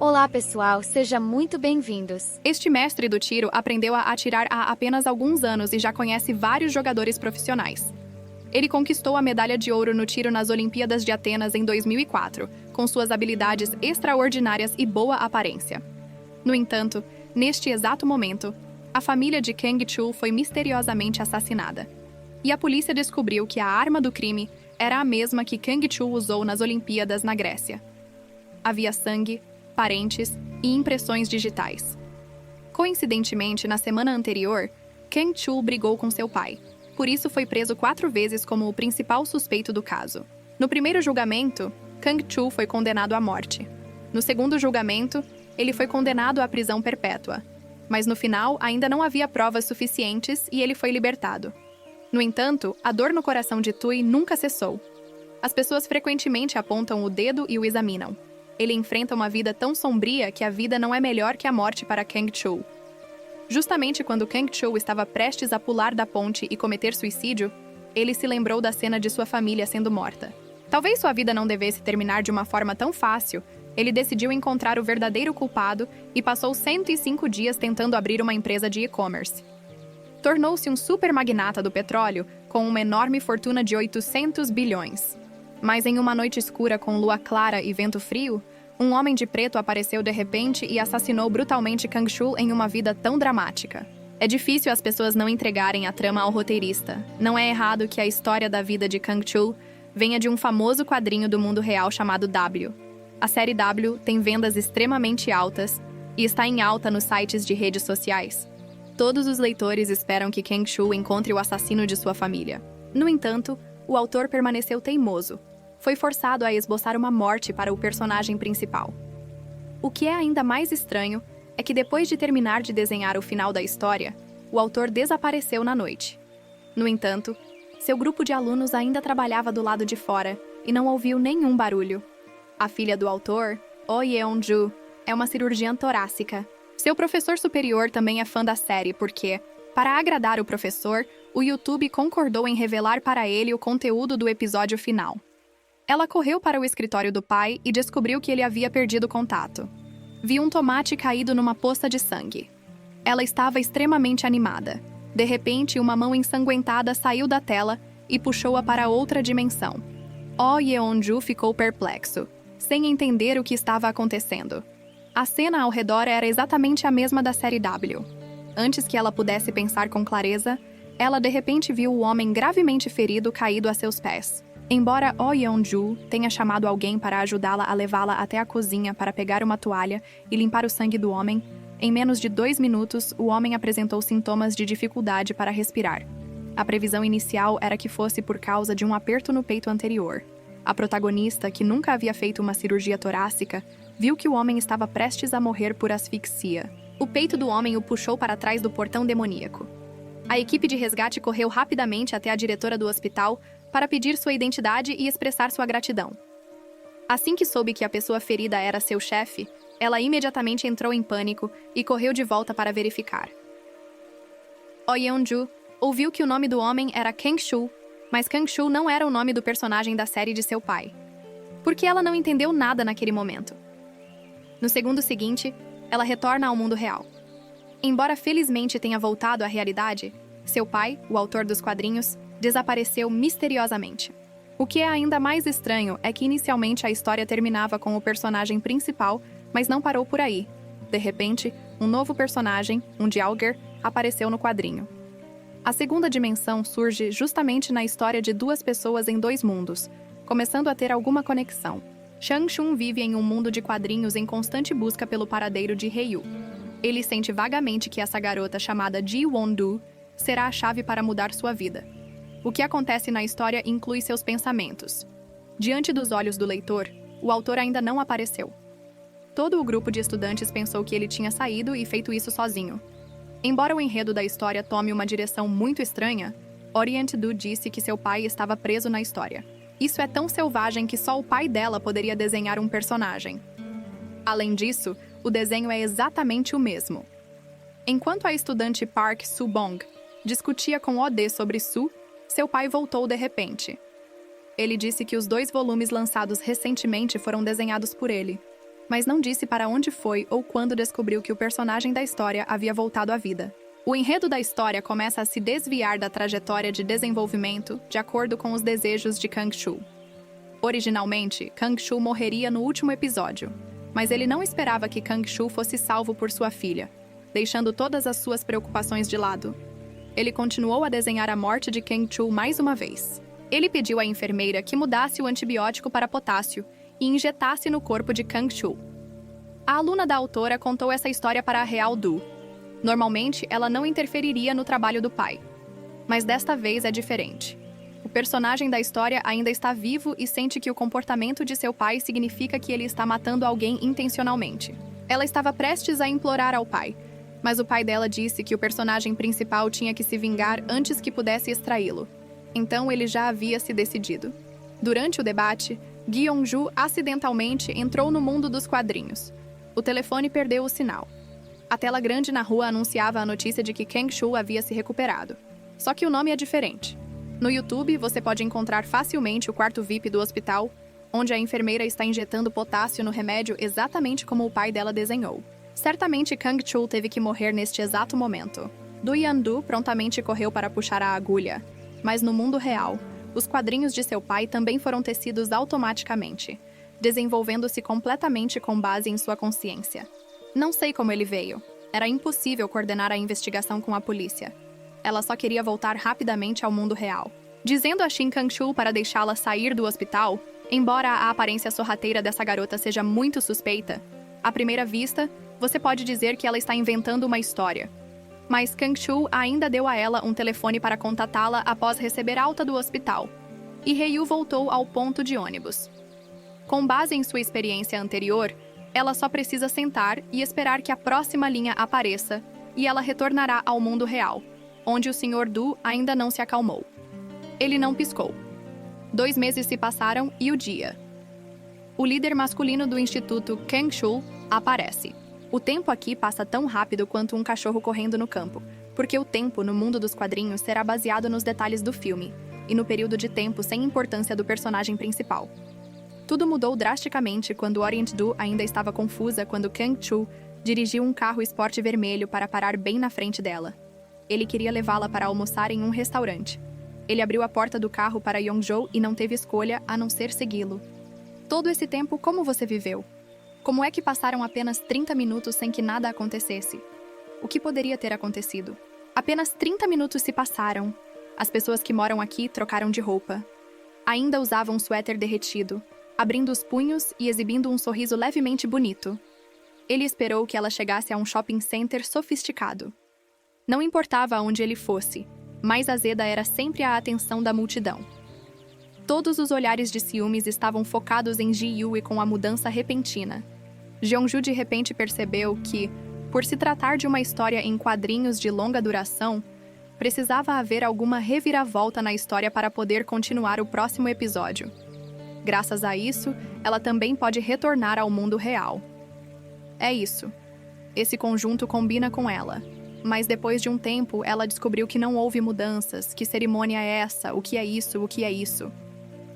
Olá, pessoal, sejam muito bem-vindos. Este mestre do tiro aprendeu a atirar há apenas alguns anos e já conhece vários jogadores profissionais. Ele conquistou a medalha de ouro no tiro nas Olimpíadas de Atenas em 2004, com suas habilidades extraordinárias e boa aparência. No entanto, neste exato momento, a família de Kang Chul foi misteriosamente assassinada. E a polícia descobriu que a arma do crime era a mesma que Kang Chul usou nas Olimpíadas na Grécia. Havia sangue, parentes e impressões digitais. Coincidentemente, na semana anterior, Kang Chul brigou com seu pai. Por isso foi preso 4 vezes como o principal suspeito do caso. No primeiro julgamento, Kang Chul foi condenado à morte. No segundo julgamento, ele foi condenado à prisão perpétua. Mas no final, ainda não havia provas suficientes e ele foi libertado. No entanto, a dor no coração de Tui nunca cessou. As pessoas frequentemente apontam o dedo e o examinam. Ele enfrenta uma vida tão sombria que a vida não é melhor que a morte para Kang Chul. Justamente quando Kang Chul estava prestes a pular da ponte e cometer suicídio, ele se lembrou da cena de sua família sendo morta. Talvez sua vida não devesse terminar de uma forma tão fácil, ele decidiu encontrar o verdadeiro culpado e passou 105 dias tentando abrir uma empresa de e-commerce. Tornou-se um super magnata do petróleo com uma enorme fortuna de 800 bilhões. Mas em uma noite escura com lua clara e vento frio, um homem de preto apareceu de repente e assassinou brutalmente Kang Chul em uma vida tão dramática. É difícil as pessoas não entregarem a trama ao roteirista. Não é errado que a história da vida de Kang Chul venha de um famoso quadrinho do mundo real chamado W. A série W tem vendas extremamente altas e está em alta nos sites de redes sociais. Todos os leitores esperam que Kang Chul encontre o assassino de sua família. No entanto, o autor permaneceu teimoso. Foi forçado a esboçar uma morte para o personagem principal. O que é ainda mais estranho é que depois de terminar de desenhar o final da história, o autor desapareceu na noite. No entanto, seu grupo de alunos ainda trabalhava do lado de fora e não ouviu nenhum barulho. A filha do autor, Oh Yeon-ju, é uma cirurgiã torácica. Seu professor superior também é fã da série porque, para agradar o professor, o YouTube concordou em revelar para ele o conteúdo do episódio final. Ela correu para o escritório do pai e descobriu que ele havia perdido contato. Viu um tomate caído numa poça de sangue. Ela estava extremamente animada. De repente, uma mão ensanguentada saiu da tela e puxou-a para outra dimensão. Oh Yeon-ju ficou perplexo, sem entender o que estava acontecendo. A cena ao redor era exatamente a mesma da série W. Antes que ela pudesse pensar com clareza, ela de repente viu o homem gravemente ferido caído a seus pés. Embora Oh Yeon-ju tenha chamado alguém para ajudá-la a levá-la até a cozinha para pegar uma toalha e limpar o sangue do homem, em menos de 2 minutos, o homem apresentou sintomas de dificuldade para respirar. A previsão inicial era que fosse por causa de um aperto no peito anterior. A protagonista, que nunca havia feito uma cirurgia torácica, viu que o homem estava prestes a morrer por asfixia. O peito do homem o puxou para trás do portão demoníaco. A equipe de resgate correu rapidamente até a diretora do hospital para pedir sua identidade e expressar sua gratidão. Assim que soube que a pessoa ferida era seu chefe, ela imediatamente entrou em pânico e correu de volta para verificar. Oh Yeon-ju ouviu que o nome do homem era Kang Chul, mas Kang Chul não era o nome do personagem da série de seu pai. Porque ela não entendeu nada naquele momento. No segundo seguinte, ela retorna ao mundo real. Embora felizmente tenha voltado à realidade, seu pai, o autor dos quadrinhos, desapareceu misteriosamente. O que é ainda mais estranho é que inicialmente a história terminava com o personagem principal, mas não parou por aí. De repente, um novo personagem, um Dialger, apareceu no quadrinho. A segunda dimensão surge justamente na história de 2 pessoas em 2 mundos, começando a ter alguma conexão. Shang-chun vive em um mundo de quadrinhos em constante busca pelo paradeiro de Rei-yu. Ele sente vagamente que essa garota chamada Ji Won-do será a chave para mudar sua vida. O que acontece na história inclui seus pensamentos. Diante dos olhos do leitor, o autor ainda não apareceu. Todo o grupo de estudantes pensou que ele tinha saído e feito isso sozinho. Embora o enredo da história tome uma direção muito estranha, Orient-do disse que seu pai estava preso na história. Isso é tão selvagem que só o pai dela poderia desenhar um personagem. Além disso, o desenho é exatamente o mesmo. Enquanto a estudante Park Soo-bong discutia com Oh-dae sobre Soo, seu pai voltou de repente. Ele disse que os 2 volumes lançados recentemente foram desenhados por ele. mas não disse para onde foi ou quando descobriu que o personagem da história havia voltado à vida. O enredo da história começa a se desviar da trajetória de desenvolvimento de acordo com os desejos de Kang-Shu. Originalmente, Kang-Shu morreria no último episódio, mas ele não esperava que Kang-Shu fosse salvo por sua filha, deixando todas as suas preocupações de lado. Ele continuou a desenhar a morte de Kang-Shu mais uma vez. Ele pediu à enfermeira que mudasse o antibiótico para potássio e injetasse no corpo de Kang-Shu. A aluna da autora contou essa história para a Real Du. Normalmente, ela não interferiria no trabalho do pai. Mas desta vez é diferente. O personagem da história ainda está vivo e sente que o comportamento de seu pai significa que ele está matando alguém intencionalmente. Ela estava prestes a implorar ao pai, mas o pai dela disse que o personagem principal tinha que se vingar antes que pudesse extraí-lo. Então ele já havia se decidido. Durante o debate, Gyeong-ju acidentalmente entrou no mundo dos quadrinhos. O telefone perdeu o sinal. A tela grande na rua anunciava a notícia de que Kang-Shu havia se recuperado. Só que o nome é diferente. No YouTube, você pode encontrar facilmente o quarto VIP do hospital, onde a enfermeira está injetando potássio no remédio exatamente como o pai dela desenhou. Certamente Kang-Shu teve que morrer neste exato momento. Du Yan-du prontamente correu para puxar a agulha. Mas no mundo real, os quadrinhos de seu pai também foram tecidos automaticamente, desenvolvendo-se completamente com base em sua consciência. Não sei como ele veio. Era impossível coordenar a investigação com a polícia. Ela só queria voltar rapidamente ao mundo real. Dizendo a Shin Kang-Shu para deixá-la sair do hospital, embora a aparência sorrateira dessa garota seja muito suspeita, à primeira vista, você pode dizer que ela está inventando uma história. Mas Kang-Shu ainda deu a ela um telefone para contatá-la após receber alta do hospital. E Ryu voltou ao ponto de ônibus. Com base em sua experiência anterior, ela só precisa sentar e esperar que a próxima linha apareça, e ela retornará ao mundo real, onde o Sr. Du ainda não se acalmou. Ele não piscou. 2 meses se passaram e o dia. O líder masculino do Instituto, Kang-Shu, aparece. O tempo aqui passa tão rápido quanto um cachorro correndo no campo, porque o tempo no mundo dos quadrinhos será baseado nos detalhes do filme, e no período de tempo sem importância do personagem principal. Tudo mudou drasticamente quando Orient-du ainda estava confusa quando Kang-Shu dirigiu um carro esporte vermelho para parar bem na frente dela. Ele queria levá-la para almoçar em um restaurante. Ele abriu a porta do carro para Yong-jo e não teve escolha a não ser segui-lo. Todo esse tempo, como você viveu? Como é que passaram apenas 30 minutos sem que nada acontecesse? O que poderia ter acontecido? Apenas 30 minutos se passaram. As pessoas que moram aqui trocaram de roupa. Ainda usavam um suéter derretido, abrindo os punhos e exibindo um sorriso levemente bonito. Ele esperou que ela chegasse a um shopping center sofisticado. Não importava aonde ele fosse, mais azeda era sempre a atenção da multidão. Todos os olhares de ciúmes estavam focados em Ji-Yui com a mudança repentina. Jeong-ju de repente percebeu que, por se tratar de uma história em quadrinhos de longa duração, precisava haver alguma reviravolta na história para poder continuar o próximo episódio. Graças a isso, ela também pode retornar ao mundo real. É isso. Esse conjunto combina com ela. Mas depois de um tempo, ela descobriu que não houve mudanças. Que cerimônia é essa? O que é isso? O que é isso?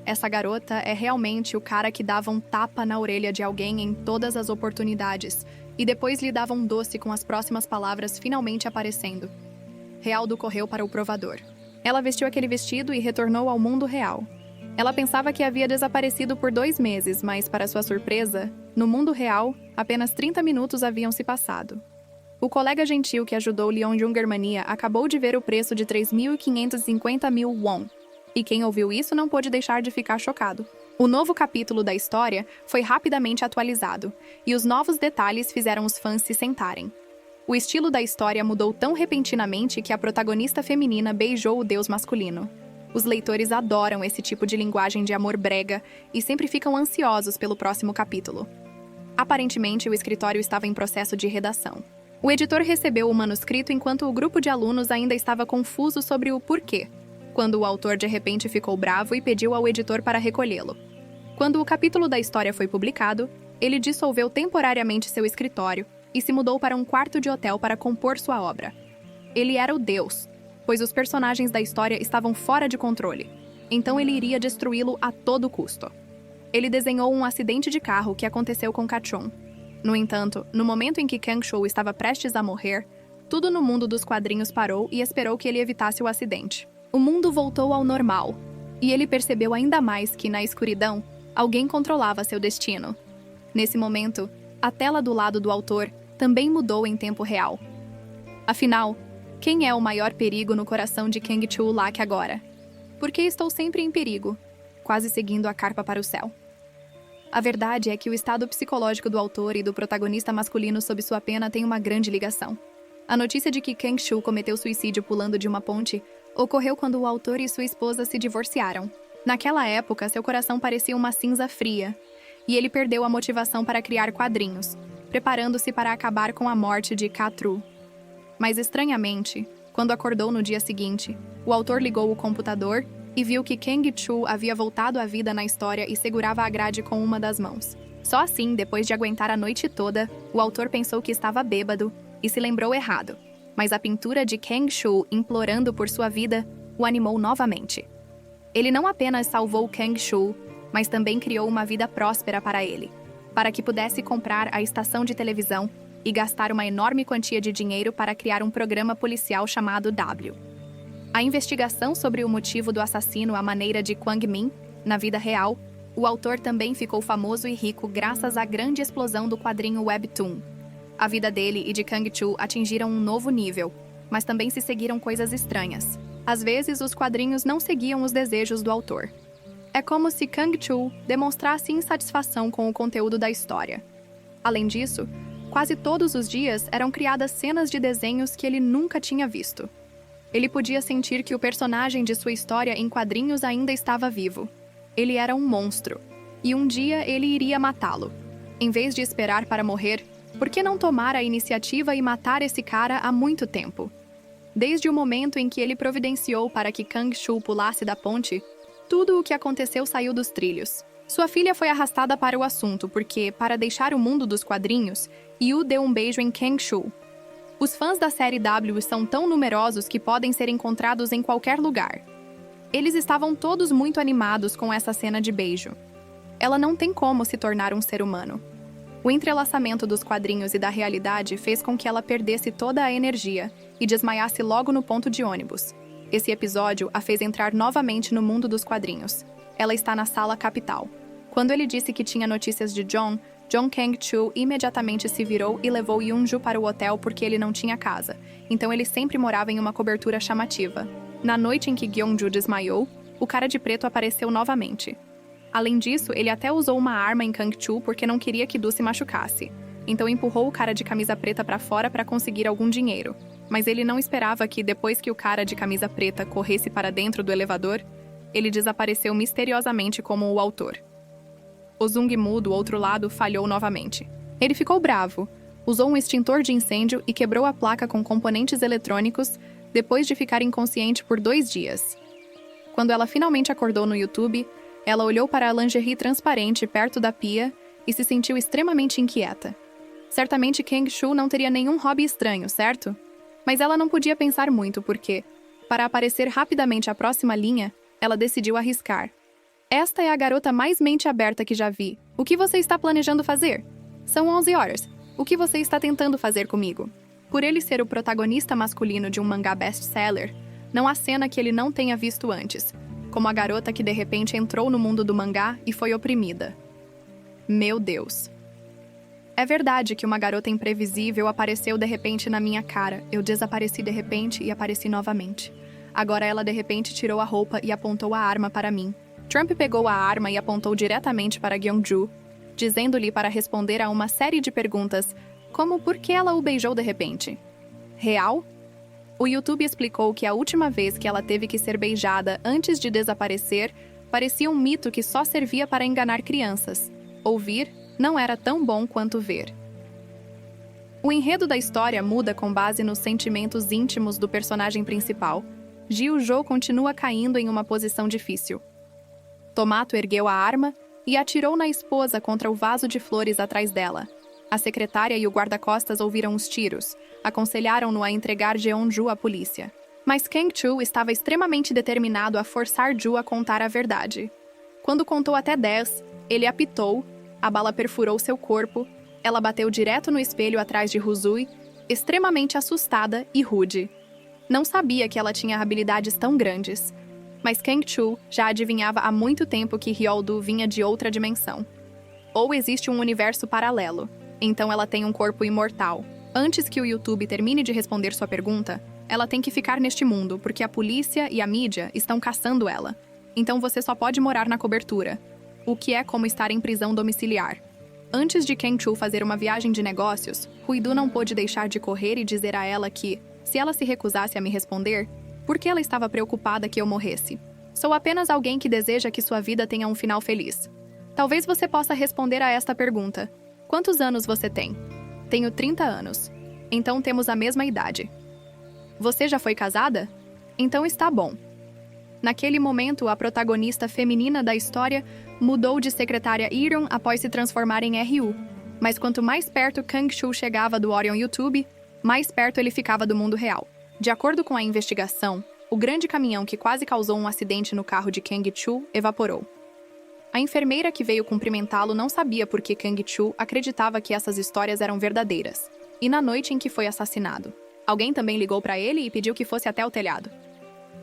Essa garota é realmente o cara que dava um tapa na orelha de alguém em todas as oportunidades e depois lhe dava um doce com as próximas palavras finalmente aparecendo. Realdo correu para o provador. Ela vestiu aquele vestido e retornou ao mundo real. Ela pensava que havia desaparecido por 2 meses, mas, para sua surpresa, no mundo real, apenas 30 minutos haviam se passado. O colega gentil que ajudou Leon Jungermania acabou de ver o preço de 3.550.000 won. E quem ouviu isso não pôde deixar de ficar chocado. O novo capítulo da história foi rapidamente atualizado, e os novos detalhes fizeram os fãs se sentarem. O estilo da história mudou tão repentinamente que a protagonista feminina beijou o deus masculino. Os leitores adoram esse tipo de linguagem de amor brega e sempre ficam ansiosos pelo próximo capítulo. Aparentemente, o escritório estava em processo de redação. O editor recebeu o manuscrito enquanto o grupo de alunos ainda estava confuso sobre o porquê, quando o autor de repente ficou bravo e pediu ao editor para recolhê-lo. Quando o capítulo da história foi publicado, ele dissolveu temporariamente seu escritório e se mudou para um quarto de hotel para compor sua obra. Ele era o deus, pois os personagens da história estavam fora de controle, então ele iria destruí-lo a todo custo. Ele desenhou um acidente de carro que aconteceu com Kachon, No entanto, no momento em que Kang-Chul estava prestes a morrer, tudo no mundo dos quadrinhos parou e esperou que ele evitasse o acidente. O mundo voltou ao normal, e ele percebeu ainda mais que, na escuridão, alguém controlava seu destino. Nesse momento, a tela do lado do autor também mudou em tempo real. Afinal, quem é o maior perigo no coração de Kang-Chul Lak agora? Por que estou sempre em perigo, quase seguindo a carpa para o céu? A verdade é que o estado psicológico do autor e do protagonista masculino sob sua pena tem uma grande ligação. A notícia de que Kang-Chul cometeu suicídio pulando de uma ponte ocorreu quando o autor e sua esposa se divorciaram. Naquela época, seu coração parecia uma cinza fria, e ele perdeu a motivação para criar quadrinhos, preparando-se para acabar com a morte de Katru. Mas estranhamente, quando acordou no dia seguinte, o autor ligou o computador e viu que Kang-Chul havia voltado à vida na história e segurava a grade com uma das mãos. Só assim, depois de aguentar a noite toda, o autor pensou que estava bêbado e se lembrou errado. Mas a pintura de Kang-Chul implorando por sua vida o animou novamente. Ele não apenas salvou Kang-Chul, mas também criou uma vida próspera para ele, para que pudesse comprar a estação de televisão e gastar uma enorme quantia de dinheiro para criar um programa policial chamado W. A investigação sobre o motivo do assassino à maneira de Kwang Min, na vida real, o autor também ficou famoso e rico graças à grande explosão do quadrinho Webtoon. A vida dele e de Kang-Chul atingiram um novo nível, mas também se seguiram coisas estranhas. Às vezes, os quadrinhos não seguiam os desejos do autor. É como se Kang-Chul demonstrasse insatisfação com o conteúdo da história. Além disso, quase todos os dias eram criadas cenas de desenhos que ele nunca tinha visto. Ele podia sentir que o personagem de sua história em quadrinhos ainda estava vivo. Ele era um monstro, e um dia ele iria matá-lo. Em vez de esperar para morrer, por que não tomar a iniciativa e matar esse cara há muito tempo? Desde o momento em que ele providenciou para que Kang-Chul pulasse da ponte, tudo o que aconteceu saiu dos trilhos. Sua filha foi arrastada para o assunto porque, para deixar o mundo dos quadrinhos, Yu deu um beijo em Kang-Chul. Os fãs da série W são tão numerosos que podem ser encontrados em qualquer lugar. Eles estavam todos muito animados com essa cena de beijo. Ela não tem como se tornar um ser humano. O entrelaçamento dos quadrinhos e da realidade fez com que ela perdesse toda a energia e desmaiasse logo no ponto de ônibus. Esse episódio a fez entrar novamente no mundo dos quadrinhos. Ela está na sala capital. Quando ele disse que tinha notícias de John Kang-Chul imediatamente se virou e levou Yoonju para o hotel porque ele não tinha casa, então ele sempre morava em uma cobertura chamativa. Na noite em que Gyeongju desmaiou, o cara de preto apareceu novamente. Além disso, ele até usou uma arma em Kang-Chul porque não queria que Du se machucasse. Então empurrou o cara de camisa preta para fora para conseguir algum dinheiro. Mas ele não esperava que, depois que o cara de camisa preta corresse para dentro do elevador, ele desapareceu misteriosamente como o autor. O Zung-Mu, do outro lado, falhou novamente. Ele ficou bravo, usou um extintor de incêndio e quebrou a placa com componentes eletrônicos depois de ficar inconsciente por 2 dias. Quando ela finalmente acordou no YouTube, ela olhou para a lingerie transparente perto da pia e se sentiu extremamente inquieta. Certamente Kang-Chul não teria nenhum hobby estranho, certo? Mas ela não podia pensar muito porque, para aparecer rapidamente à próxima linha, ela decidiu arriscar. Esta é a garota mais mente aberta que já vi. O que você está planejando fazer? São 11 horas. O que você está tentando fazer comigo? Por ele ser o protagonista masculino de um mangá best-seller, não há cena que ele não tenha visto antes, como a garota que de repente entrou no mundo do mangá e foi oprimida. Meu Deus. É verdade que uma garota imprevisível apareceu de repente na minha cara. Eu desapareci de repente e apareci novamente. Agora ela de repente tirou a roupa e apontou a arma para mim. Trump pegou a arma e apontou diretamente para Gyeongju, dizendo-lhe para responder a uma série de perguntas, como por que ela o beijou de repente. Real? O YouTube explicou que a última vez que ela teve que ser beijada antes de desaparecer parecia um mito que só servia para enganar crianças. Ouvir não era tão bom quanto ver. O enredo da história muda com base nos sentimentos íntimos do personagem principal. Gyu-jo continua caindo em uma posição difícil. Tomato ergueu a arma e atirou na esposa contra o vaso de flores atrás dela. A secretária e o guarda-costas ouviram os tiros, aconselharam-no a entregar Jeonju à polícia. Mas Kang-Chul estava extremamente determinado a forçar Ju a contar a verdade. Quando contou até 10, ele apitou, a bala perfurou seu corpo Ela bateu direto no espelho atrás de Huzui, extremamente assustada e rude. Não sabia que ela tinha habilidades tão grandes, mas Kang-Chul já adivinhava há muito tempo que Hyol-du vinha de outra dimensão. Ou existe um universo paralelo, então ela tem um corpo imortal. Antes que o YouTube termine de responder sua pergunta, ela tem que ficar neste mundo, porque a polícia e a mídia estão caçando ela. Então você só pode morar na cobertura, o que é como estar em prisão domiciliar. Antes de Kang-Chul fazer uma viagem de negócios, Huidu não pôde deixar de correr e dizer a ela que, se ela se recusasse a me responder, por que ela estava preocupada que eu morresse? Sou apenas alguém que deseja que sua vida tenha um final feliz. Talvez você possa responder a esta pergunta. Quantos anos você tem? Tenho 30 anos. Então temos a mesma idade. Você já foi casada? Então está bom. Naquele momento, a protagonista feminina da história mudou de secretária Irun após se transformar em RU. Mas quanto mais perto Kang-Chul chegava do Orion YouTube, mais perto ele ficava do mundo real. De acordo com a investigação, o grande caminhão que quase causou um acidente no carro de Kang-Chul evaporou. A enfermeira que veio cumprimentá-lo não sabia por que Kang-Chul acreditava que essas histórias eram verdadeiras. E na noite em que foi assassinado, alguém também ligou para ele e pediu que fosse até o telhado.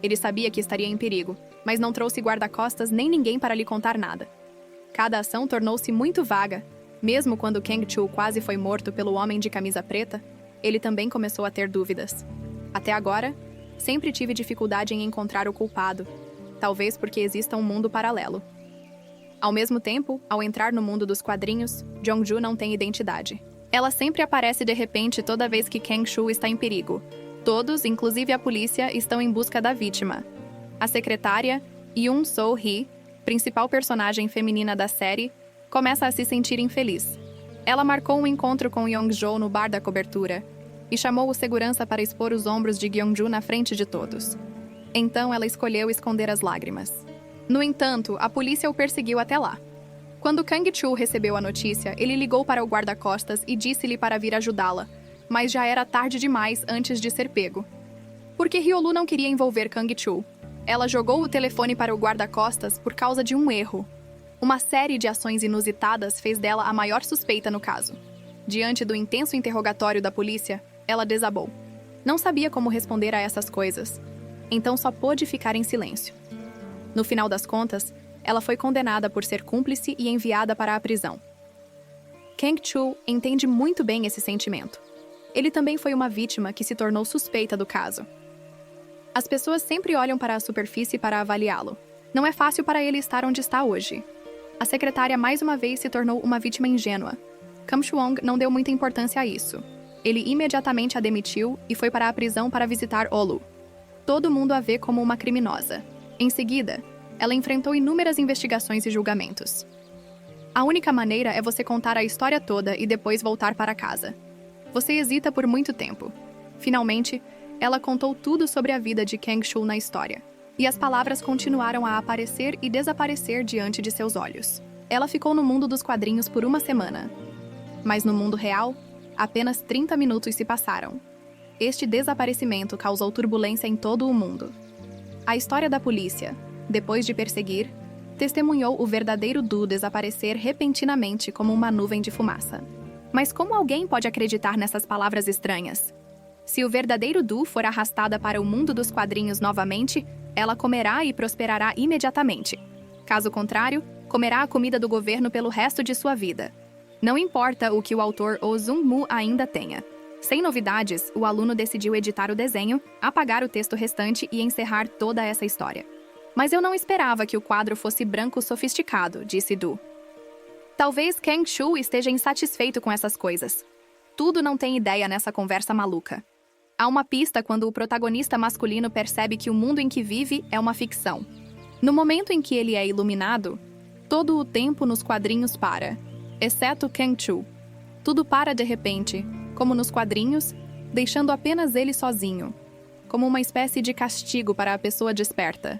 Ele sabia que estaria em perigo, mas não trouxe guarda-costas nem ninguém para lhe contar nada. Cada ação tornou-se muito vaga. Mesmo quando Kang-Chul quase foi morto pelo homem de camisa preta, ele também começou a ter dúvidas. Até agora, sempre tive dificuldade em encontrar o culpado, talvez porque exista um mundo paralelo. Ao mesmo tempo, ao entrar no mundo dos quadrinhos, Jong-ju não tem identidade. Ela sempre aparece de repente toda vez que Kang-Chul está em perigo. Todos, inclusive a polícia, estão em busca da vítima. A secretária, Yoon So-hee, principal personagem feminina da série, começa a se sentir infeliz. Ela marcou um encontro com Yong-jo no bar da cobertura e chamou o segurança para expor os ombros de Gyeong-ju na frente de todos. Então ela escolheu esconder as lágrimas. No entanto, a polícia o perseguiu até lá. Quando Kang-Chul recebeu a notícia, ele ligou para o guarda-costas e disse-lhe para vir ajudá-la, mas já era tarde demais antes de ser pego. Porque Hyolu não queria envolver Kang-Chul. Ela jogou o telefone para o guarda-costas por causa de um erro. Uma série de ações inusitadas fez dela a maior suspeita no caso. Diante do intenso interrogatório da polícia, ela desabou. Não sabia como responder a essas coisas, então só pôde ficar em silêncio. No final das contas, ela foi condenada por ser cúmplice e enviada para a prisão. Kang-Chul entende muito bem esse sentimento. Ele também foi uma vítima que se tornou suspeita do caso. As pessoas sempre olham para a superfície para avaliá-lo. Não é fácil para ele estar onde está hoje. A secretária mais uma vez se tornou uma vítima ingênua. Kam Chuong não deu muita importância a isso. Ele imediatamente a demitiu e foi para a prisão para visitar Olu. Todo mundo a vê como uma criminosa. Em seguida, ela enfrentou inúmeras investigações e julgamentos. A única maneira é você contar a história toda e depois voltar para casa. Você hesita por muito tempo. Finalmente, ela contou tudo sobre a vida de Kang-Chul na história. E as palavras continuaram a aparecer e desaparecer diante de seus olhos. Ela ficou no mundo dos quadrinhos por uma semana. Mas no mundo real, apenas 30 minutos se passaram. Este desaparecimento causou turbulência em todo o mundo. A história da polícia, depois de perseguir, testemunhou o verdadeiro Du desaparecer repentinamente como uma nuvem de fumaça. Mas como alguém pode acreditar nessas palavras estranhas? Se o verdadeiro Du for arrastada para o mundo dos quadrinhos novamente, ela comerá e prosperará imediatamente. Caso contrário, comerá a comida do governo pelo resto de sua vida. Não importa o que o autor Oh Jung-moo ainda tenha. Sem novidades, o aluno decidiu editar o desenho, apagar o texto restante e encerrar toda essa história. Mas eu não esperava que o quadro fosse branco sofisticado, disse Du. Talvez Kang-Chul esteja insatisfeito com essas coisas. Tudo não tem ideia nessa conversa maluca. Há uma pista quando o protagonista masculino percebe que o mundo em que vive é uma ficção. No momento em que ele é iluminado, todo o tempo nos quadrinhos para, exceto Kang-Chul. Tudo para de repente, como nos quadrinhos, deixando apenas ele sozinho, como uma espécie de castigo para a pessoa desperta.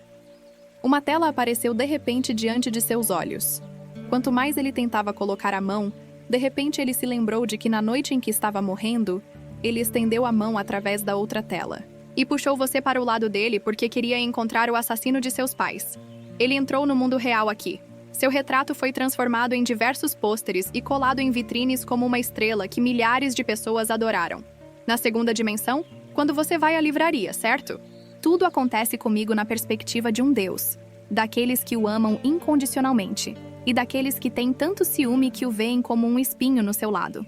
Uma tela apareceu de repente diante de seus olhos. Quanto mais ele tentava colocar a mão, de repente ele se lembrou de que na noite em que estava morrendo, ele estendeu a mão através da outra tela. E puxou você para o lado dele porque queria encontrar o assassino de seus pais. Ele entrou no mundo real aqui. Seu retrato foi transformado em diversos pôsteres e colado em vitrines como uma estrela que milhares de pessoas adoraram. Na segunda dimensão, quando você vai à livraria, certo? Tudo acontece comigo na perspectiva de um Deus, daqueles que o amam incondicionalmente e daqueles que têm tanto ciúme que o veem como um espinho no seu lado.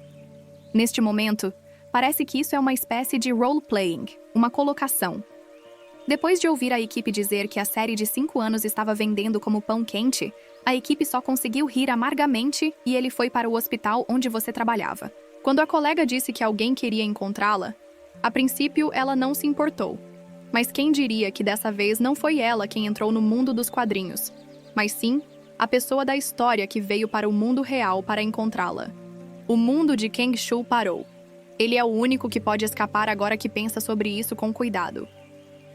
Neste momento, parece que isso é uma espécie de role-playing, uma colocação. Depois de ouvir a equipe dizer que a série de 5 anos estava vendendo como pão quente, a equipe só conseguiu rir amargamente e ele foi para o hospital onde você trabalhava. Quando a colega disse que alguém queria encontrá-la, a princípio ela não se importou. Mas quem diria que dessa vez não foi ela quem entrou no mundo dos quadrinhos, mas sim a pessoa da história que veio para o mundo real para encontrá-la. O mundo de Kang-Shu parou. Ele é o único que pode escapar agora que pensa sobre isso com cuidado.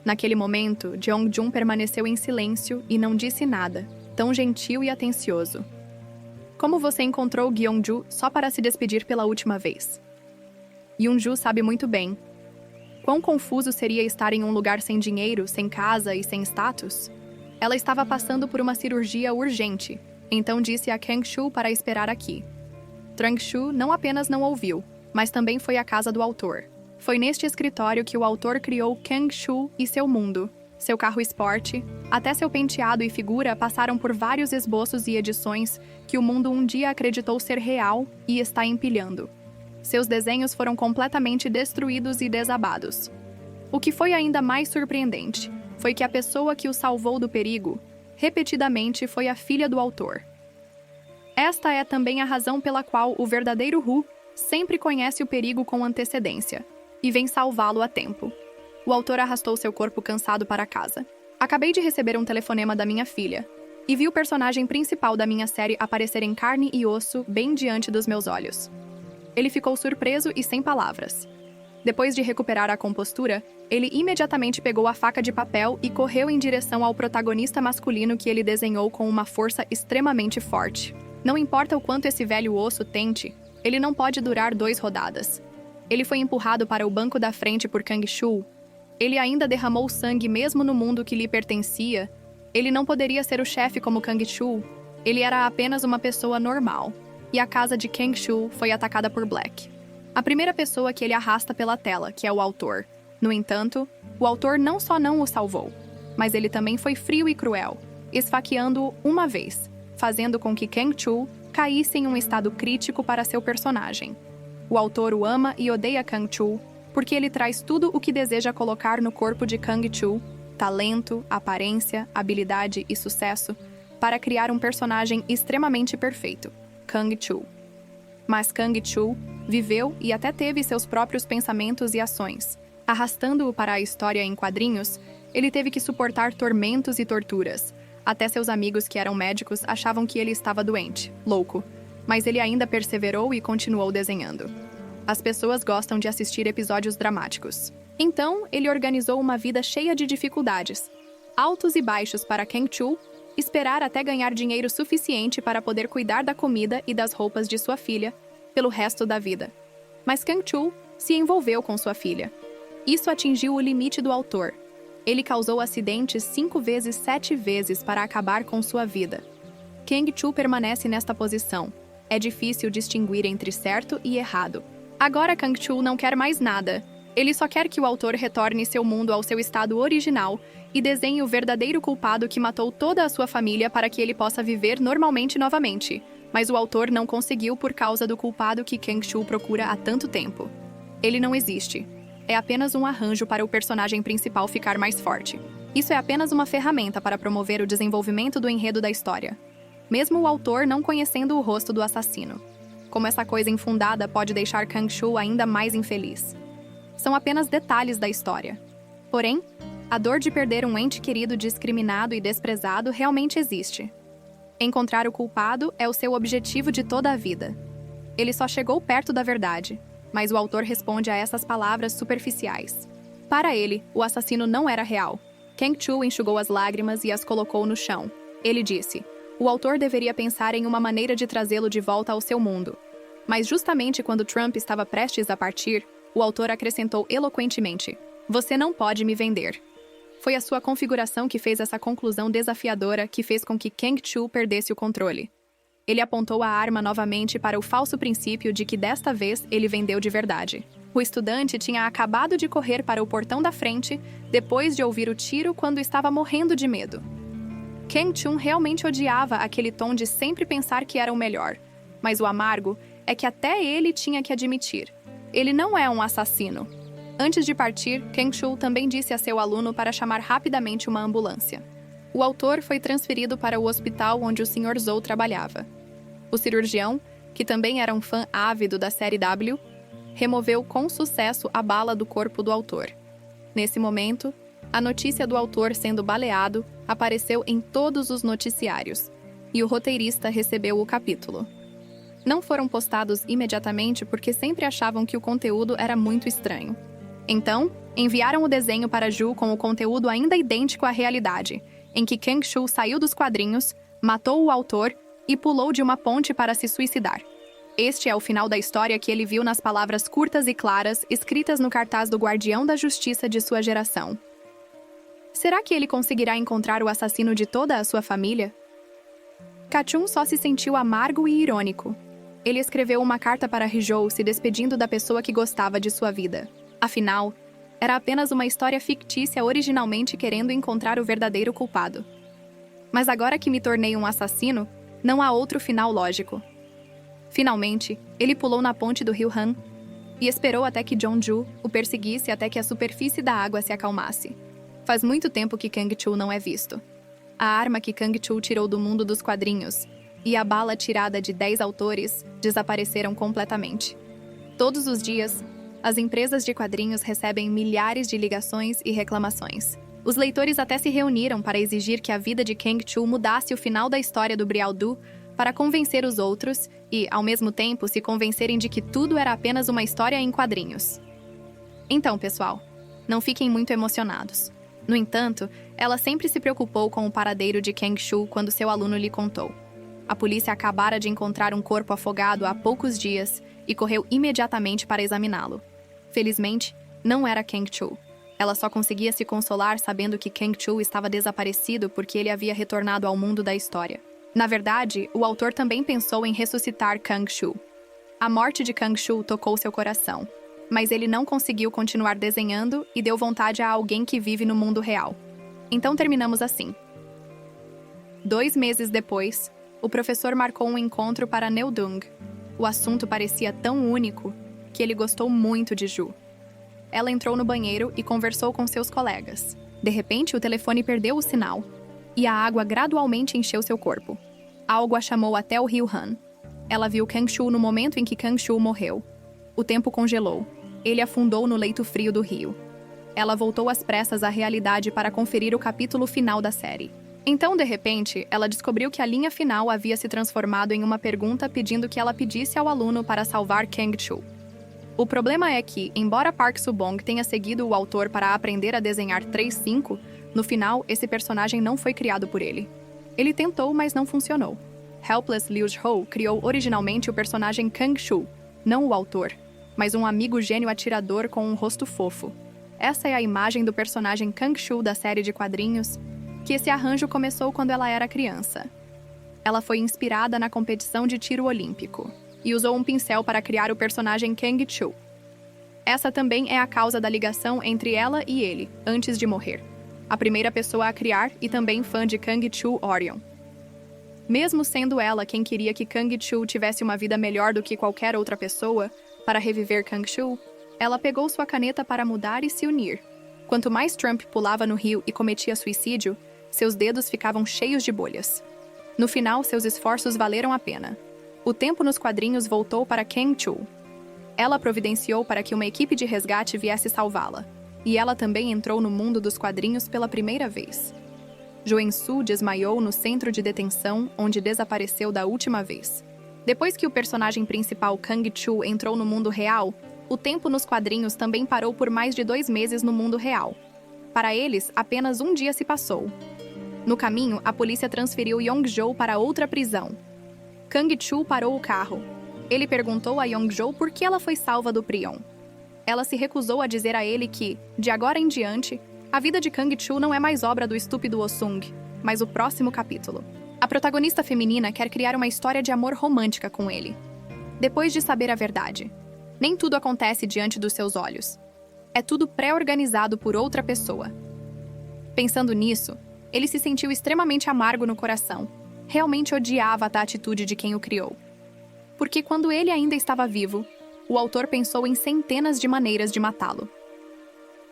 Naquele momento, Jeong-Jun permaneceu em silêncio e não disse nada, tão gentil e atencioso. Como você encontrou Gyeongju só para se despedir pela última vez? Yoonju sabe muito bem. Quão confuso seria estar em um lugar sem dinheiro, sem casa e sem status? Ela estava passando por uma cirurgia urgente, então disse a Kang-Shu para esperar aqui. Trang-Shu não apenas não ouviu, mas também foi à casa do autor. Foi neste escritório que o autor criou Kang-Shu e seu mundo. Seu carro esporte, até seu penteado e figura passaram por vários esboços e edições que o mundo um dia acreditou ser real e está empilhando. Seus desenhos foram completamente destruídos e desabados. O que foi ainda mais surpreendente foi que a pessoa que o salvou do perigo, repetidamente, foi a filha do autor. Esta é também a razão pela qual o verdadeiro Hu sempre conhece o perigo com antecedência e vem salvá-lo a tempo. O autor arrastou seu corpo cansado para casa. Acabei de receber um telefonema da minha filha e vi o personagem principal da minha série aparecer em carne e osso bem diante dos meus olhos. Ele ficou surpreso e sem palavras. Depois de recuperar a compostura, ele imediatamente pegou a faca de papel e correu em direção ao protagonista masculino que ele desenhou com uma força extremamente forte. Não importa o quanto esse velho osso tente, ele não pode durar 2 rodadas. Ele foi empurrado para o banco da frente por Kang-Shu. Ele ainda derramou sangue mesmo no mundo que lhe pertencia. Ele não poderia ser o chefe como Kang-Shu. Ele era apenas uma pessoa normal. E a casa de Kang-Shu foi atacada por Black, a primeira pessoa que ele arrasta pela tela, que é o autor. No entanto, o autor não só não o salvou, mas ele também foi frio e cruel, esfaqueando-o uma vez, fazendo com que Kang-Shu caísse em um estado crítico para seu personagem. O autor o ama e odeia Kang-Shu porque ele traz tudo o que deseja colocar no corpo de Kang-Shu, talento, aparência, habilidade e sucesso, para criar um personagem extremamente perfeito. Kang-Shu. Mas Kang-Shu viveu e até teve seus próprios pensamentos e ações. Arrastando-o para a história em quadrinhos, ele teve que suportar tormentos e torturas. Até seus amigos que eram médicos achavam que ele estava doente, louco. Mas ele ainda perseverou e continuou desenhando. As pessoas gostam de assistir episódios dramáticos. Então, ele organizou uma vida cheia de dificuldades, altos e baixos para Kang-Shu, esperar até ganhar dinheiro suficiente para poder cuidar da comida e das roupas de sua filha pelo resto da vida. Mas Kang-Shu se envolveu com sua filha. Isso atingiu o limite do autor. Ele causou acidentes 5 vezes 7 vezes para acabar com sua vida. Kang-Shu permanece nesta posição. É difícil distinguir entre certo e errado. Agora Kang-Shu não quer mais nada. Ele só quer que o autor retorne seu mundo ao seu estado original e desenhe o verdadeiro culpado que matou toda a sua família para que ele possa viver normalmente novamente. Mas o autor não conseguiu por causa do culpado que Kang-Shu procura há tanto tempo. Ele não existe. É apenas um arranjo para o personagem principal ficar mais forte. Isso é apenas uma ferramenta para promover o desenvolvimento do enredo da história, mesmo o autor não conhecendo o rosto do assassino. Como essa coisa infundada pode deixar Kang-Shu ainda mais infeliz. São apenas detalhes da história. Porém, a dor de perder um ente querido discriminado e desprezado realmente existe. Encontrar o culpado é o seu objetivo de toda a vida. Ele só chegou perto da verdade, mas o autor responde a essas palavras superficiais. Para ele, o assassino não era real. Kang-Shu enxugou as lágrimas e as colocou no chão. Ele disse: o autor deveria pensar em uma maneira de trazê-lo de volta ao seu mundo. Mas justamente quando Trump estava prestes a partir, o autor acrescentou eloquentemente: você não pode me vender. Foi a sua configuração que fez essa conclusão desafiadora que fez com que Kang-Chul perdesse o controle. Ele apontou a arma novamente para o falso princípio de que desta vez ele vendeu de verdade. O estudante tinha acabado de correr para o portão da frente depois de ouvir o tiro quando estava morrendo de medo. Kang-Chul realmente odiava aquele tom de sempre pensar que era o melhor, mas o amargo é que até ele tinha que admitir. Ele não é um assassino. Antes de partir, Kang-Chul também disse a seu aluno para chamar rapidamente uma ambulância. O autor foi transferido para o hospital onde o Sr. Zhou trabalhava. O cirurgião, que também era um fã ávido da série W, removeu com sucesso a bala do corpo do autor. Nesse momento, a notícia do autor sendo baleado apareceu em todos os noticiários, e o roteirista recebeu o capítulo. Não foram postados imediatamente porque sempre achavam que o conteúdo era muito estranho. Então, enviaram o desenho para Ju com o conteúdo ainda idêntico à realidade, em que Kang-Chul saiu dos quadrinhos, matou o autor e pulou de uma ponte para se suicidar. Este é o final da história que ele viu nas palavras curtas e claras escritas no cartaz do Guardião da Justiça de sua geração. Será que ele conseguirá encontrar o assassino de toda a sua família? Kachun só se sentiu amargo e irônico. Ele escreveu uma carta para Rizhou se despedindo da pessoa que gostava de sua vida. Afinal, era apenas uma história fictícia originalmente querendo encontrar o verdadeiro culpado. Mas agora que me tornei um assassino, não há outro final lógico. Finalmente, ele pulou na ponte do rio Han e esperou até que Jeonju o perseguisse até que a superfície da água se acalmasse. Faz muito tempo que Kang-Chul não é visto. A arma que Kang-Chul tirou do mundo dos quadrinhos e a bala tirada de 10 autores desapareceram completamente. Todos os dias, as empresas de quadrinhos recebem milhares de ligações e reclamações. Os leitores até se reuniram para exigir que a vida de Kang-Chul mudasse o final da história do Brialdo para convencer os outros e, ao mesmo tempo, se convencerem de que tudo era apenas uma história em quadrinhos. Então, pessoal, não fiquem muito emocionados. No entanto, ela sempre se preocupou com o paradeiro de Kang-Chul quando seu aluno lhe contou. A polícia acabara de encontrar um corpo afogado há poucos dias e correu imediatamente para examiná-lo. Felizmente, não era Kang-Chul. Ela só conseguia se consolar sabendo que Kang-Chul estava desaparecido porque ele havia retornado ao mundo da história. Na verdade, o autor também pensou em ressuscitar Kang-Chul. A morte de Kang-Chul tocou seu coração, mas ele não conseguiu continuar desenhando e deu vontade a alguém que vive no mundo real. Então terminamos assim. 2 meses depois, o professor marcou um encontro para Neudung. O assunto parecia tão único que ele gostou muito de Ju. Ela entrou no banheiro e conversou com seus colegas. De repente, o telefone perdeu o sinal e a água gradualmente encheu seu corpo. Algo a chamou até o rio Han. Ela viu Kang-Chul no momento em que Kang-Chul morreu. O tempo congelou. Ele afundou no leito frio do rio. Ela voltou às pressas à realidade para conferir o capítulo final da série. Então, de repente, ela descobriu que a linha final havia se transformado em uma pergunta pedindo que ela pedisse ao aluno para salvar Kang-Chul. O problema é que, embora Park Soo-bong tenha seguido o autor para aprender a desenhar 3-5, no final, esse personagem não foi criado por ele. Ele tentou, mas não funcionou. Helpless Liu Ho criou originalmente o personagem Kang-Chul, não o autor, mas um amigo gênio atirador com um rosto fofo. Essa é a imagem do personagem Kang-Chul da série de quadrinhos, que esse arranjo começou quando ela era criança. Ela foi inspirada na competição de tiro olímpico e usou um pincel para criar o personagem Kang-Chul. Essa também é a causa da ligação entre ela e ele, antes de morrer. A primeira pessoa a criar e também fã de Kang-Chul Orion. Mesmo sendo ela quem queria que Kang-Chul tivesse uma vida melhor do que qualquer outra pessoa, para reviver Kang-Chul, ela pegou sua caneta para mudar e se unir. Quanto mais Trump pulava no rio e cometia suicídio, seus dedos ficavam cheios de bolhas. No final, seus esforços valeram a pena. O tempo nos quadrinhos voltou para Kang-Chul. Ela providenciou para que uma equipe de resgate viesse salvá-la, e ela também entrou no mundo dos quadrinhos pela primeira vez. Joen-Su desmaiou no centro de detenção, onde desapareceu da última vez. Depois que o personagem principal Kang-Chul entrou no mundo real, o tempo nos quadrinhos também parou por mais de 2 meses no mundo real. Para eles, apenas um dia se passou. No caminho, a polícia transferiu Yong-Jo para outra prisão. Kang-Chul parou o carro. Ele perguntou a Yong-Jo por que ela foi salva do Prion. Ela se recusou a dizer a ele que, de agora em diante, A vida de Kang-Chu não é mais obra do estúpido Oh Sung, mas o próximo capítulo. A protagonista feminina quer criar uma história de amor romântica com ele. Depois de saber a verdade, nem tudo acontece diante dos seus olhos. É tudo pré-organizado por outra pessoa. Pensando nisso, ele se sentiu extremamente amargo no coração. Realmente odiava a atitude de quem o criou. Porque quando ele ainda estava vivo, o autor pensou em centenas de maneiras de matá-lo.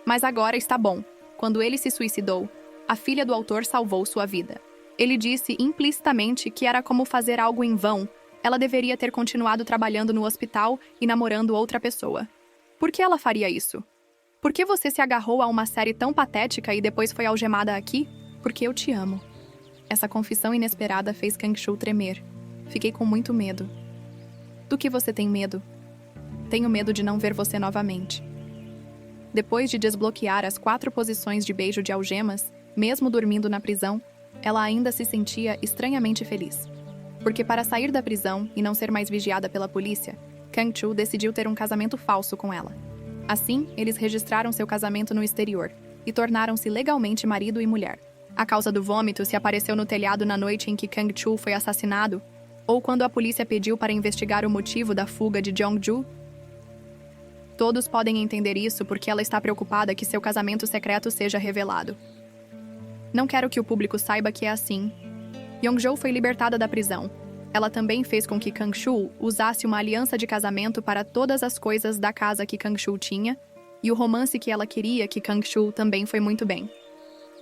Mas agora está bom. Quando ele se suicidou, a filha do autor salvou sua vida. Ele disse implicitamente que era como fazer algo em vão. Ela deveria ter continuado trabalhando no hospital e namorando outra pessoa. Por que ela faria isso? Por que você se agarrou a uma série tão patética e depois foi algemada aqui? Porque eu te amo. Essa confissão inesperada fez Kang-Chu tremer. Fiquei com muito medo. Do que você tem medo? Tenho medo de não ver você novamente. Depois de desbloquear as 4 posições de beijo de algemas, mesmo dormindo na prisão, ela ainda se sentia estranhamente feliz. Porque para sair da prisão e não ser mais vigiada pela polícia, Kang-Chu decidiu ter um casamento falso com ela. Assim, eles registraram seu casamento no exterior e tornaram-se legalmente marido e mulher. A causa do vômito se apareceu no telhado na noite em que Kang-Chu foi assassinado, ou quando a polícia pediu para investigar o motivo da fuga de Jong-ju. Todos podem entender isso porque ela está preocupada que seu casamento secreto seja revelado. Não quero que o público saiba que é assim. Yong-jo foi libertada da prisão. Ela também fez com que Kang-Chu usasse uma aliança de casamento para todas as coisas da casa que Kang-Chu tinha, e o romance que ela queria que Kang-Chu também foi muito bem.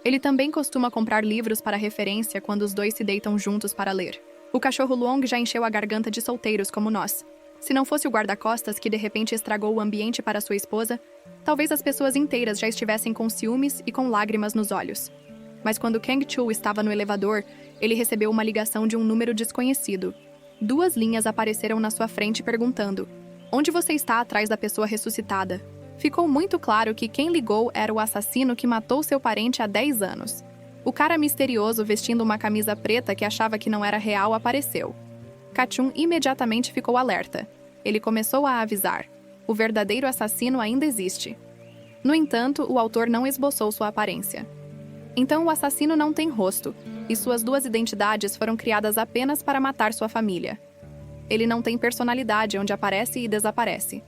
Ele também costuma comprar livros para referência quando os dois se deitam juntos para ler. O cachorro Long já encheu a garganta de solteiros como nós. Se não fosse o guarda-costas que de repente estragou o ambiente para sua esposa, talvez as pessoas inteiras já estivessem com ciúmes e com lágrimas nos olhos. Mas quando Kang-Chu estava no elevador, ele recebeu uma ligação de um número desconhecido. 2 linhas apareceram na sua frente perguntando: "Onde você está atrás da pessoa ressuscitada?" Ficou muito claro que quem ligou era o assassino que matou seu parente há 10 anos. O cara misterioso vestindo uma camisa preta que achava que não era real apareceu. Kachun imediatamente ficou alerta. Ele começou a avisar: o verdadeiro assassino ainda existe. No entanto, o autor não esboçou sua aparência. Então o assassino não tem rosto, e suas 2 identidades foram criadas apenas para matar sua família. Ele não tem personalidade onde aparece e desaparece.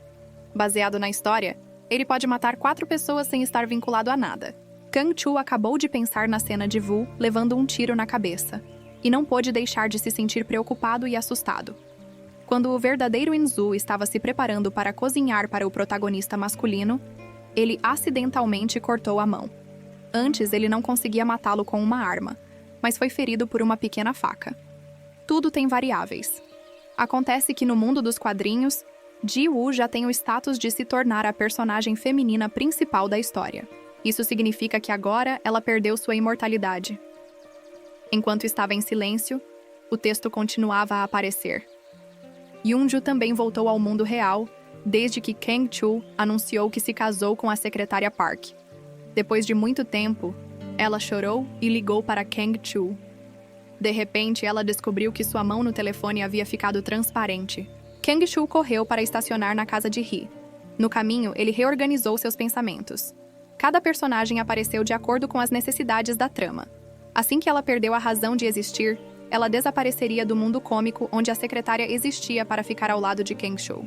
Baseado na história, ele pode matar 4 pessoas sem estar vinculado a nada. Kang-Chu acabou de pensar na cena de Vu levando um tiro na cabeça, e não pôde deixar de se sentir preocupado e assustado. Quando o verdadeiro Inzu estava se preparando para cozinhar para o protagonista masculino, ele acidentalmente cortou a mão. Antes, ele não conseguia matá-lo com uma arma, mas foi ferido por uma pequena faca. Tudo tem variáveis. Acontece que no mundo dos quadrinhos, Ji-woo já tem o status de se tornar a personagem feminina principal da história. Isso significa que agora ela perdeu sua imortalidade. Enquanto estava em silêncio, o texto continuava a aparecer. Yoonju também voltou ao mundo real, desde que Kang-Chu anunciou que se casou com a secretária Park. Depois de muito tempo, ela chorou e ligou para Kang-Chu. De repente, ela descobriu que sua mão no telefone havia ficado transparente. Kang-Chu correu para estacionar na casa de Hee. No caminho, ele reorganizou seus pensamentos. Cada personagem apareceu de acordo com as necessidades da trama. Assim que ela perdeu a razão de existir, ela desapareceria do mundo cômico onde a secretária existia para ficar ao lado de Kang-Chu.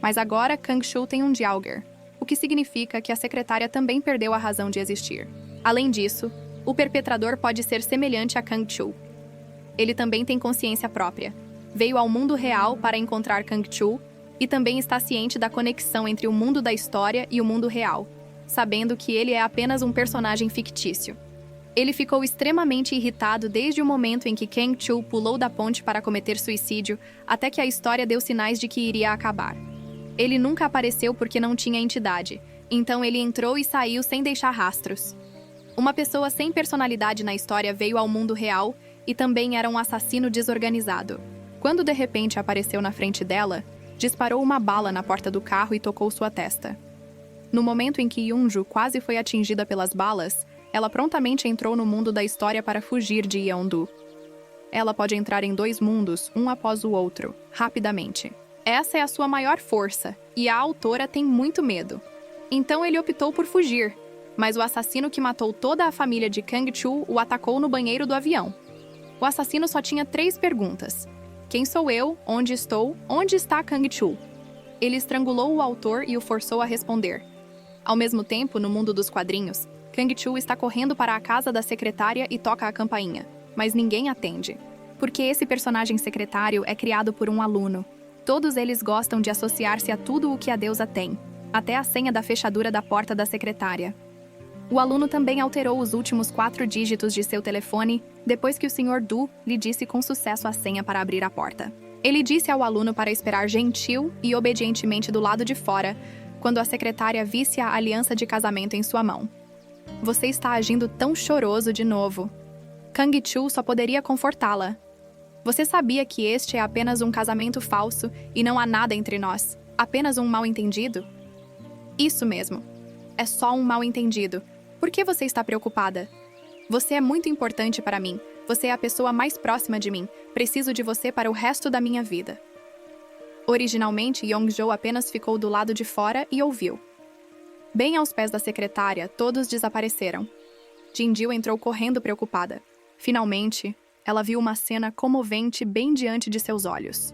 Mas agora, Kang-Chu tem um Dialger, o que significa que a secretária também perdeu a razão de existir. Além disso, o perpetrador pode ser semelhante a Kang-Chu. Ele também tem consciência própria. Veio ao mundo real para encontrar Kang-Chu e também está ciente da conexão entre o mundo da história e o mundo real, sabendo que ele é apenas um personagem fictício. Ele ficou extremamente irritado desde o momento em que Kang-Chu pulou da ponte para cometer suicídio até que a história deu sinais de que iria acabar. Ele nunca apareceu porque não tinha entidade, então ele entrou e saiu sem deixar rastros. Uma pessoa sem personalidade na história veio ao mundo real e também era um assassino desorganizado. Quando de repente apareceu na frente dela, disparou uma bala na porta do carro e tocou sua testa. No momento em que Yoonju quase foi atingida pelas balas, ela prontamente entrou no mundo da história para fugir de Yeondu. Ela pode entrar em 2 mundos, um após o outro, rapidamente. Essa é a sua maior força, e a autora tem muito medo. Então ele optou por fugir. mas o assassino que matou toda a família de Kang Chul o atacou no banheiro do avião. O assassino só tinha 3 perguntas. Quem sou eu? Onde estou? Onde está Kang Chul? Ele estrangulou o autor e o forçou a responder. Ao mesmo tempo, no mundo dos quadrinhos, Kang Chul está correndo para a casa da secretária e toca a campainha, mas ninguém atende. Porque esse personagem secretário é criado por um aluno. Todos eles gostam de associar-se a tudo o que a deusa tem, até a senha da fechadura da porta da secretária. O aluno também alterou os últimos 4 dígitos de seu telefone depois que o Sr. Du lhe disse com sucesso a senha para abrir a porta. Ele disse ao aluno para esperar gentil e obedientemente do lado de fora quando a secretária visse a aliança de casamento em sua mão. Você está agindo tão choroso de novo. Kang Chul só poderia confortá-la. Você sabia que este é apenas um casamento falso e não há nada entre nós? Apenas um mal-entendido? Isso mesmo. É só um mal-entendido. Por que você está preocupada? Você é muito importante para mim. Você é a pessoa mais próxima de mim. Preciso de você para o resto da minha vida. Originalmente, Yong-jo apenas ficou do lado de fora e ouviu. Bem aos pés da secretária, todos desapareceram. Jin-gil entrou correndo preocupada. Finalmente, ela viu uma cena comovente bem diante de seus olhos.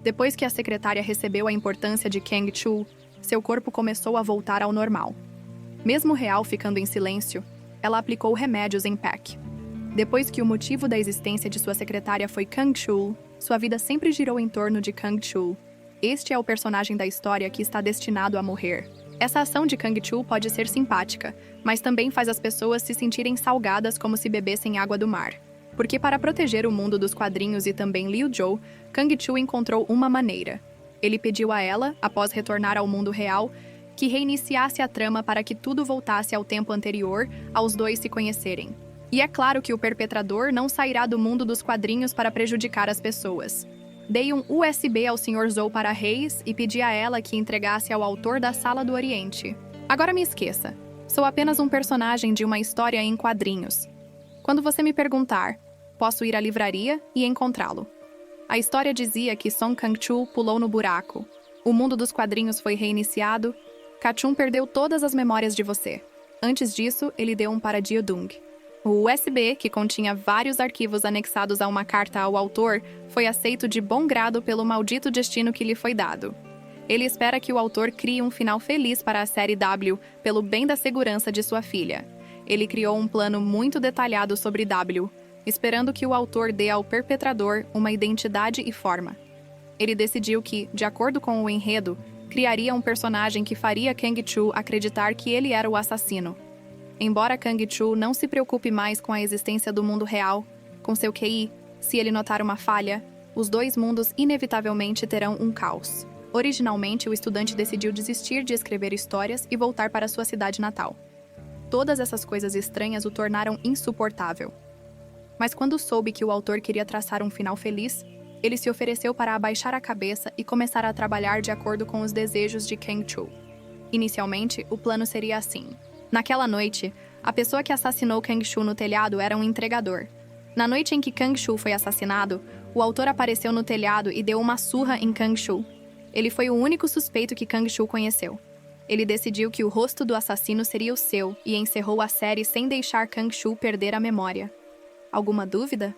Depois que a secretária recebeu a importância de Kang Chul, seu corpo começou a voltar ao normal. Mesmo Real ficando em silêncio, ela aplicou remédios em Pac. Depois que o motivo da existência de sua secretária foi Kang Chul, sua vida sempre girou em torno de Kang Chul. Este é o personagem da história que está destinado a morrer. Essa ação de Kang Chul pode ser simpática, mas também faz as pessoas se sentirem salgadas como se bebessem água do mar. Porque para proteger o mundo dos quadrinhos e também Liu Zhou, Kang Chul encontrou uma maneira. Ele pediu a ela, após retornar ao mundo real, que reiniciasse a trama para que tudo voltasse ao tempo anterior, aos dois se conhecerem. E é claro que o perpetrador não sairá do mundo dos quadrinhos para prejudicar as pessoas. Dei um USB ao Sr. Zhou para Reis e pedi a ela que entregasse ao autor da Sala do Oriente. Agora me esqueça. Sou apenas um personagem de uma história em quadrinhos. Quando você me perguntar, posso ir à livraria e encontrá-lo. A história dizia que Song Kang-chul pulou no buraco. O mundo dos quadrinhos foi reiniciado. Kachun perdeu todas as memórias de você. Antes disso, ele deu um para Diodung. O USB, que continha vários arquivos anexados a uma carta ao autor, foi aceito de bom grado pelo maldito destino que lhe foi dado. Ele espera que o autor crie um final feliz para a série W, pelo bem da segurança de sua filha. Ele criou um plano muito detalhado sobre W, esperando que o autor dê ao perpetrador uma identidade e forma. Ele decidiu que, de acordo com o enredo, criaria um personagem que faria Kang Chul acreditar que ele era o assassino. Embora Kang Chul não se preocupe mais com a existência do mundo real, com seu QI, se ele notar uma falha, os dois mundos inevitavelmente terão um caos. Originalmente, o estudante decidiu desistir de escrever histórias e voltar para sua cidade natal. Todas essas coisas estranhas o tornaram insuportável. Mas quando soube que o autor queria traçar um final feliz, ele se ofereceu para abaixar a cabeça e começar a trabalhar de acordo com os desejos de Kang Chul. Inicialmente, o plano seria assim. Naquela noite, a pessoa que assassinou Kang Chul no telhado era um entregador. Na noite em que Kang Chul foi assassinado, o autor apareceu no telhado e deu uma surra em Kang Chul. Ele foi o único suspeito que Kang Chul conheceu. Ele decidiu que o rosto do assassino seria o seu e encerrou a série sem deixar Kang Chul perder a memória. Alguma dúvida?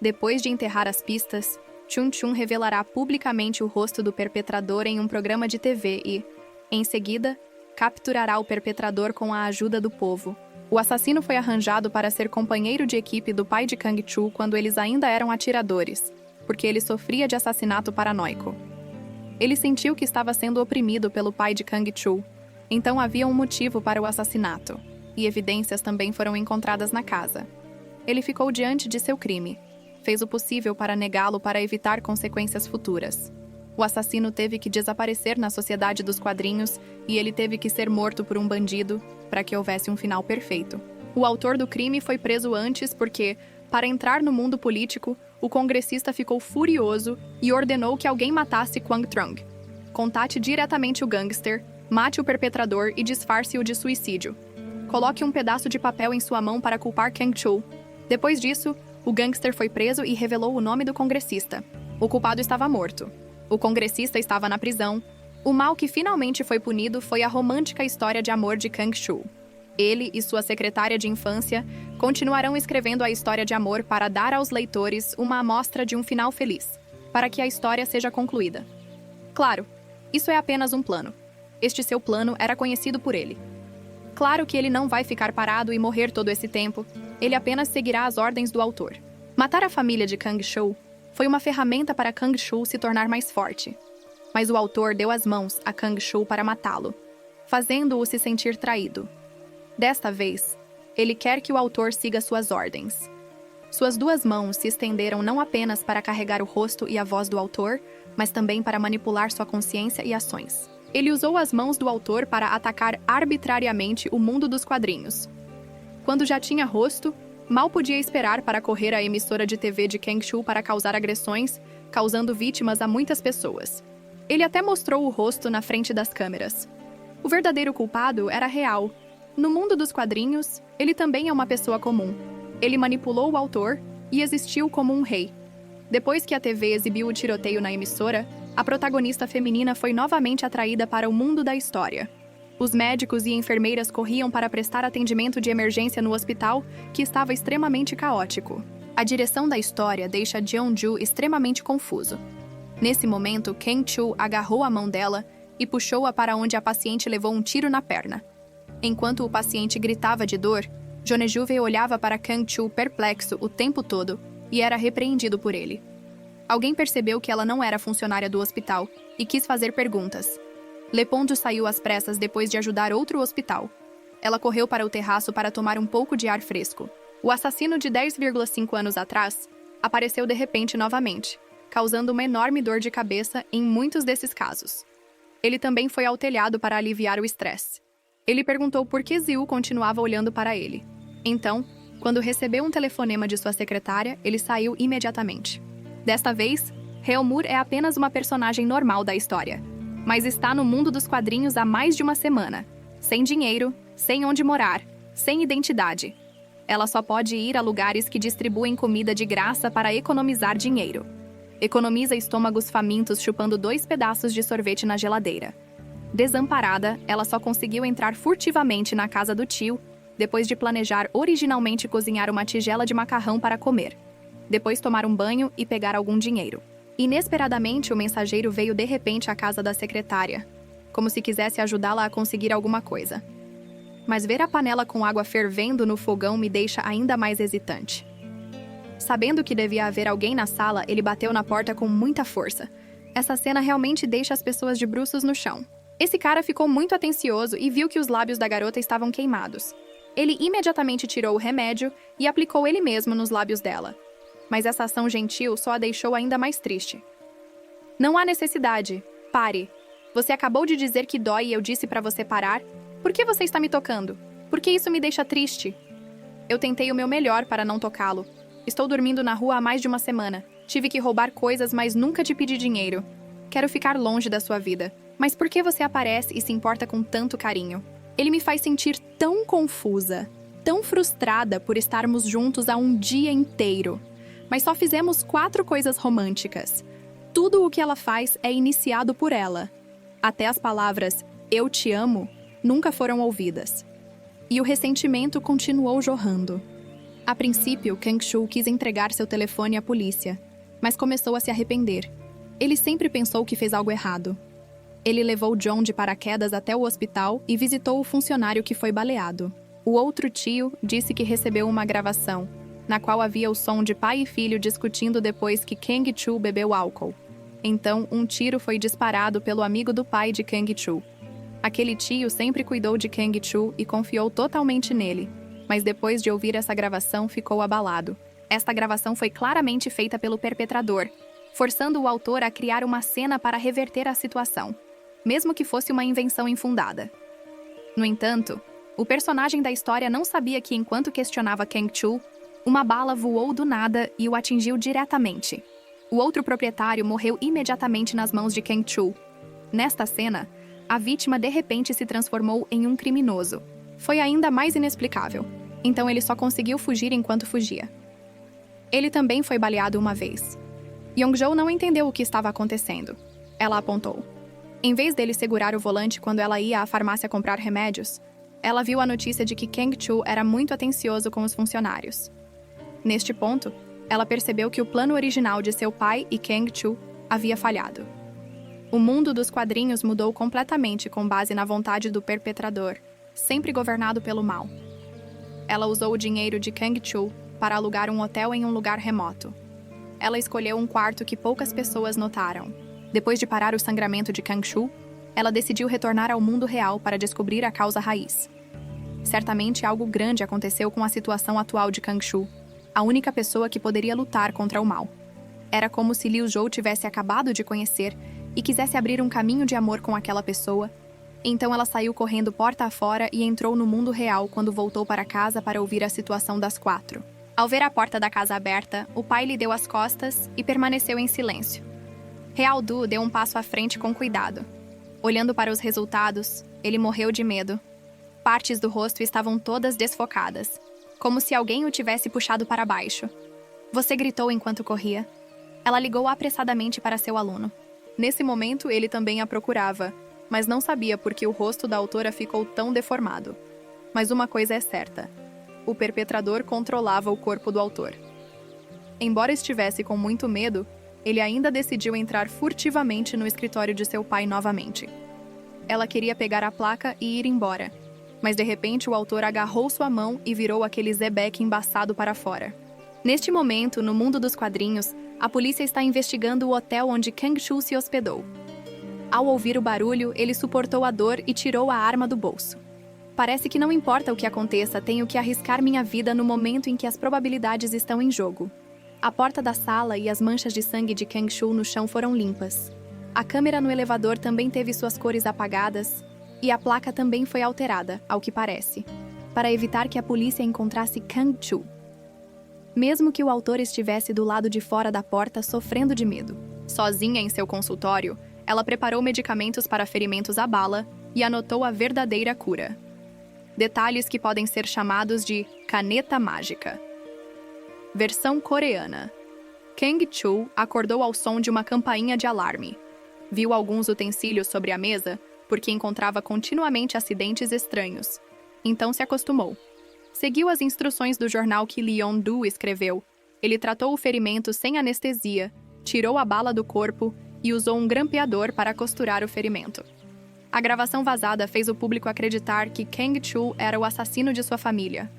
Depois de enterrar as pistas, Chun Chun revelará publicamente o rosto do perpetrador em um programa de TV e, em seguida, capturará o perpetrador com a ajuda do povo. O assassino foi arranjado para ser companheiro de equipe do pai de Kang Chul quando eles ainda eram atiradores, porque ele sofria de assassinato paranoico. Ele sentiu que estava sendo oprimido pelo pai de Kang Chul, então havia um motivo para o assassinato, e evidências também foram encontradas na casa. Ele ficou diante de seu crime. Fez o possível para negá-lo para evitar consequências futuras. O assassino teve que desaparecer na sociedade dos quadrinhos e ele teve que ser morto por um bandido para que houvesse um final perfeito. O autor do crime foi preso antes porque, para entrar no mundo político, o congressista ficou furioso e ordenou que alguém matasse Kwang Trung. Contate diretamente o gangster, mate o perpetrador e disfarce-o de suicídio. Coloque um pedaço de papel em sua mão para culpar Kang Chul. Depois disso, o gangster foi preso e revelou o nome do congressista. O culpado estava morto. O congressista estava na prisão. O mal que finalmente foi punido foi a romântica história de amor de Kang Chul. Ele e sua secretária de infância continuarão escrevendo a história de amor para dar aos leitores uma amostra de um final feliz, para que a história seja concluída. Claro, isso é apenas um plano. Este seu plano era conhecido por ele. Claro que ele não vai ficar parado e morrer todo esse tempo, ele apenas seguirá as ordens do autor. Matar a família de Kang Shou foi uma ferramenta para Kang Shou se tornar mais forte. Mas o autor deu as mãos a Kang Shou para matá-lo, fazendo-o se sentir traído. Desta vez, ele quer que o autor siga suas ordens. Suas duas mãos se estenderam não apenas para carregar o rosto e a voz do autor, mas também para manipular sua consciência e ações. Ele usou as mãos do autor para atacar arbitrariamente o mundo dos quadrinhos. Quando já tinha rosto, mal podia esperar para correr à emissora de TV de Kang Shou para causar agressões, causando vítimas a muitas pessoas. Ele até mostrou o rosto na frente das câmeras. O verdadeiro culpado era real. No mundo dos quadrinhos, ele também é uma pessoa comum. Ele manipulou o autor e existiu como um rei. Depois que a TV exibiu o tiroteio na emissora, a protagonista feminina foi novamente atraída para o mundo da história. Os médicos e enfermeiras corriam para prestar atendimento de emergência no hospital, que estava extremamente caótico. A direção da história deixa Jeonju extremamente confuso. Nesse momento, Kang-Chu agarrou a mão dela e puxou-a para onde a paciente levou um tiro na perna. Enquanto o paciente gritava de dor, Jeonju olhava para Kang-Chu perplexo o tempo todo e era repreendido por ele. Alguém percebeu que ela não era funcionária do hospital e quis fazer perguntas. Leponjo saiu às pressas depois de ajudar outro hospital. Ela correu para o terraço para tomar um pouco de ar fresco. O assassino de 10,5 anos atrás apareceu de repente novamente, causando uma enorme dor de cabeça em muitos desses casos. Ele também foi ao telhado para aliviar o estresse. Ele perguntou por que Ziu continuava olhando para ele. Então, quando recebeu um telefonema de sua secretária, ele saiu imediatamente. Desta vez, Helmur é apenas uma personagem normal da história, mas está no mundo dos quadrinhos há mais de uma semana, sem dinheiro, sem onde morar, sem identidade. Ela só pode ir a lugares que distribuem comida de graça para economizar dinheiro. Economiza estômagos famintos chupando 2 pedaços de sorvete na geladeira. Desamparada, ela só conseguiu entrar furtivamente na casa do tio, depois de planejar originalmente cozinhar uma tigela de macarrão para comer. Depois tomar um banho e pegar algum dinheiro. Inesperadamente, o mensageiro veio de repente à casa da secretária, como se quisesse ajudá-la a conseguir alguma coisa. Mas ver a panela com água fervendo no fogão me deixa ainda mais hesitante. Sabendo que devia haver alguém na sala, ele bateu na porta com muita força. Essa cena realmente deixa as pessoas de bruços no chão. Esse cara ficou muito atencioso e viu que os lábios da garota estavam queimados. Ele imediatamente tirou o remédio e aplicou ele mesmo nos lábios dela. Mas essa ação gentil só a deixou ainda mais triste. Não há necessidade. Pare. Você acabou de dizer que dói e eu disse para você parar? Por que você está me tocando? Por que isso me deixa triste? Eu tentei o meu melhor para não tocá-lo. Estou dormindo na rua há mais de uma semana. Tive que roubar coisas, mas nunca te pedi dinheiro. Quero ficar longe da sua vida. Mas por que você aparece e se importa com tanto carinho? Ele me faz sentir tão confusa, tão frustrada por estarmos juntos há um dia inteiro. Mas só fizemos 4 coisas românticas. Tudo o que ela faz é iniciado por ela. Até as palavras "eu te amo" nunca foram ouvidas. E o ressentimento continuou jorrando. A princípio, Kang-Shou quis entregar seu telefone à polícia, mas começou a se arrepender. Ele sempre pensou que fez algo errado. Ele levou John de paraquedas até o hospital e visitou o funcionário que foi baleado. O outro tio disse que recebeu uma gravação, na qual havia o som de pai e filho discutindo depois que Kang-Chu bebeu álcool. Então, um tiro foi disparado pelo amigo do pai de Kang-Chu. Aquele tio sempre cuidou de Kang-Chu e confiou totalmente nele, mas depois de ouvir essa gravação ficou abalado. Esta gravação foi claramente feita pelo perpetrador, forçando o autor a criar uma cena para reverter a situação, mesmo que fosse uma invenção infundada. No entanto, o personagem da história não sabia que, enquanto questionava Kang-Chu, uma bala voou do nada e o atingiu diretamente. O outro proprietário morreu imediatamente nas mãos de Kang-Chu. Nesta cena, a vítima de repente se transformou em um criminoso. Foi ainda mais inexplicável. Então ele só conseguiu fugir enquanto fugia. Ele também foi baleado uma vez. Yongjo não entendeu o que estava acontecendo. Ela apontou. Em vez dele segurar o volante quando ela ia à farmácia comprar remédios, ela viu a notícia de que Kang-Chul era muito atencioso com os funcionários. Neste ponto, ela percebeu que o plano original de seu pai e Kang-Chul havia falhado. O mundo dos quadrinhos mudou completamente com base na vontade do perpetrador, sempre governado pelo mal. Ela usou o dinheiro de Kang-Chul para alugar um hotel em um lugar remoto. Ela escolheu um quarto que poucas pessoas notaram. Depois de parar o sangramento de Kang-Chul, ela decidiu retornar ao mundo real para descobrir a causa raiz. Certamente algo grande aconteceu com a situação atual de Kang-Chul, a única pessoa que poderia lutar contra o mal. Era como se Liu Zhou tivesse acabado de conhecer e quisesse abrir um caminho de amor com aquela pessoa. Então ela saiu correndo porta afora e entrou no mundo real quando voltou para casa para ouvir a situação das 4. Ao ver a porta da casa aberta, o pai lhe deu as costas e permaneceu em silêncio. Real Du deu um passo à frente com cuidado. Olhando para os resultados, ele morreu de medo. Partes do rosto estavam todas desfocadas, como se alguém o tivesse puxado para baixo. Você gritou enquanto corria. Ela ligou apressadamente para seu aluno. Nesse momento, ele também a procurava, mas não sabia por que o rosto da autora ficou tão deformado. Mas uma coisa é certa: o perpetrador controlava o corpo do autor. Embora estivesse com muito medo, ele ainda decidiu entrar furtivamente no escritório de seu pai novamente. Ela queria pegar a placa e ir embora, mas de repente o autor agarrou sua mão e virou aquele Zebek embaçado para fora. Neste momento, no mundo dos quadrinhos, a polícia está investigando o hotel onde Kang-Chul se hospedou. Ao ouvir o barulho, ele suportou a dor e tirou a arma do bolso. Parece que não importa o que aconteça, tenho que arriscar minha vida no momento em que as probabilidades estão em jogo. A porta da sala e as manchas de sangue de Kang-Chul no chão foram limpas. A câmera no elevador também teve suas cores apagadas, e a placa também foi alterada, ao que parece, para evitar que a polícia encontrasse Kang-Chul. Mesmo que o autor estivesse do lado de fora da porta sofrendo de medo. Sozinha em seu consultório, ela preparou medicamentos para ferimentos à bala e anotou a verdadeira cura. Detalhes que podem ser chamados de caneta mágica. Versão coreana. Kang-Chul acordou ao som de uma campainha de alarme. Viu alguns utensílios sobre a mesa, porque encontrava continuamente acidentes estranhos. Então se acostumou. Seguiu as instruções do jornal que Leon Du escreveu. Ele tratou o ferimento sem anestesia, tirou a bala do corpo e usou um grampeador para costurar o ferimento. A gravação vazada fez o público acreditar que Kang-Chul era o assassino de sua família,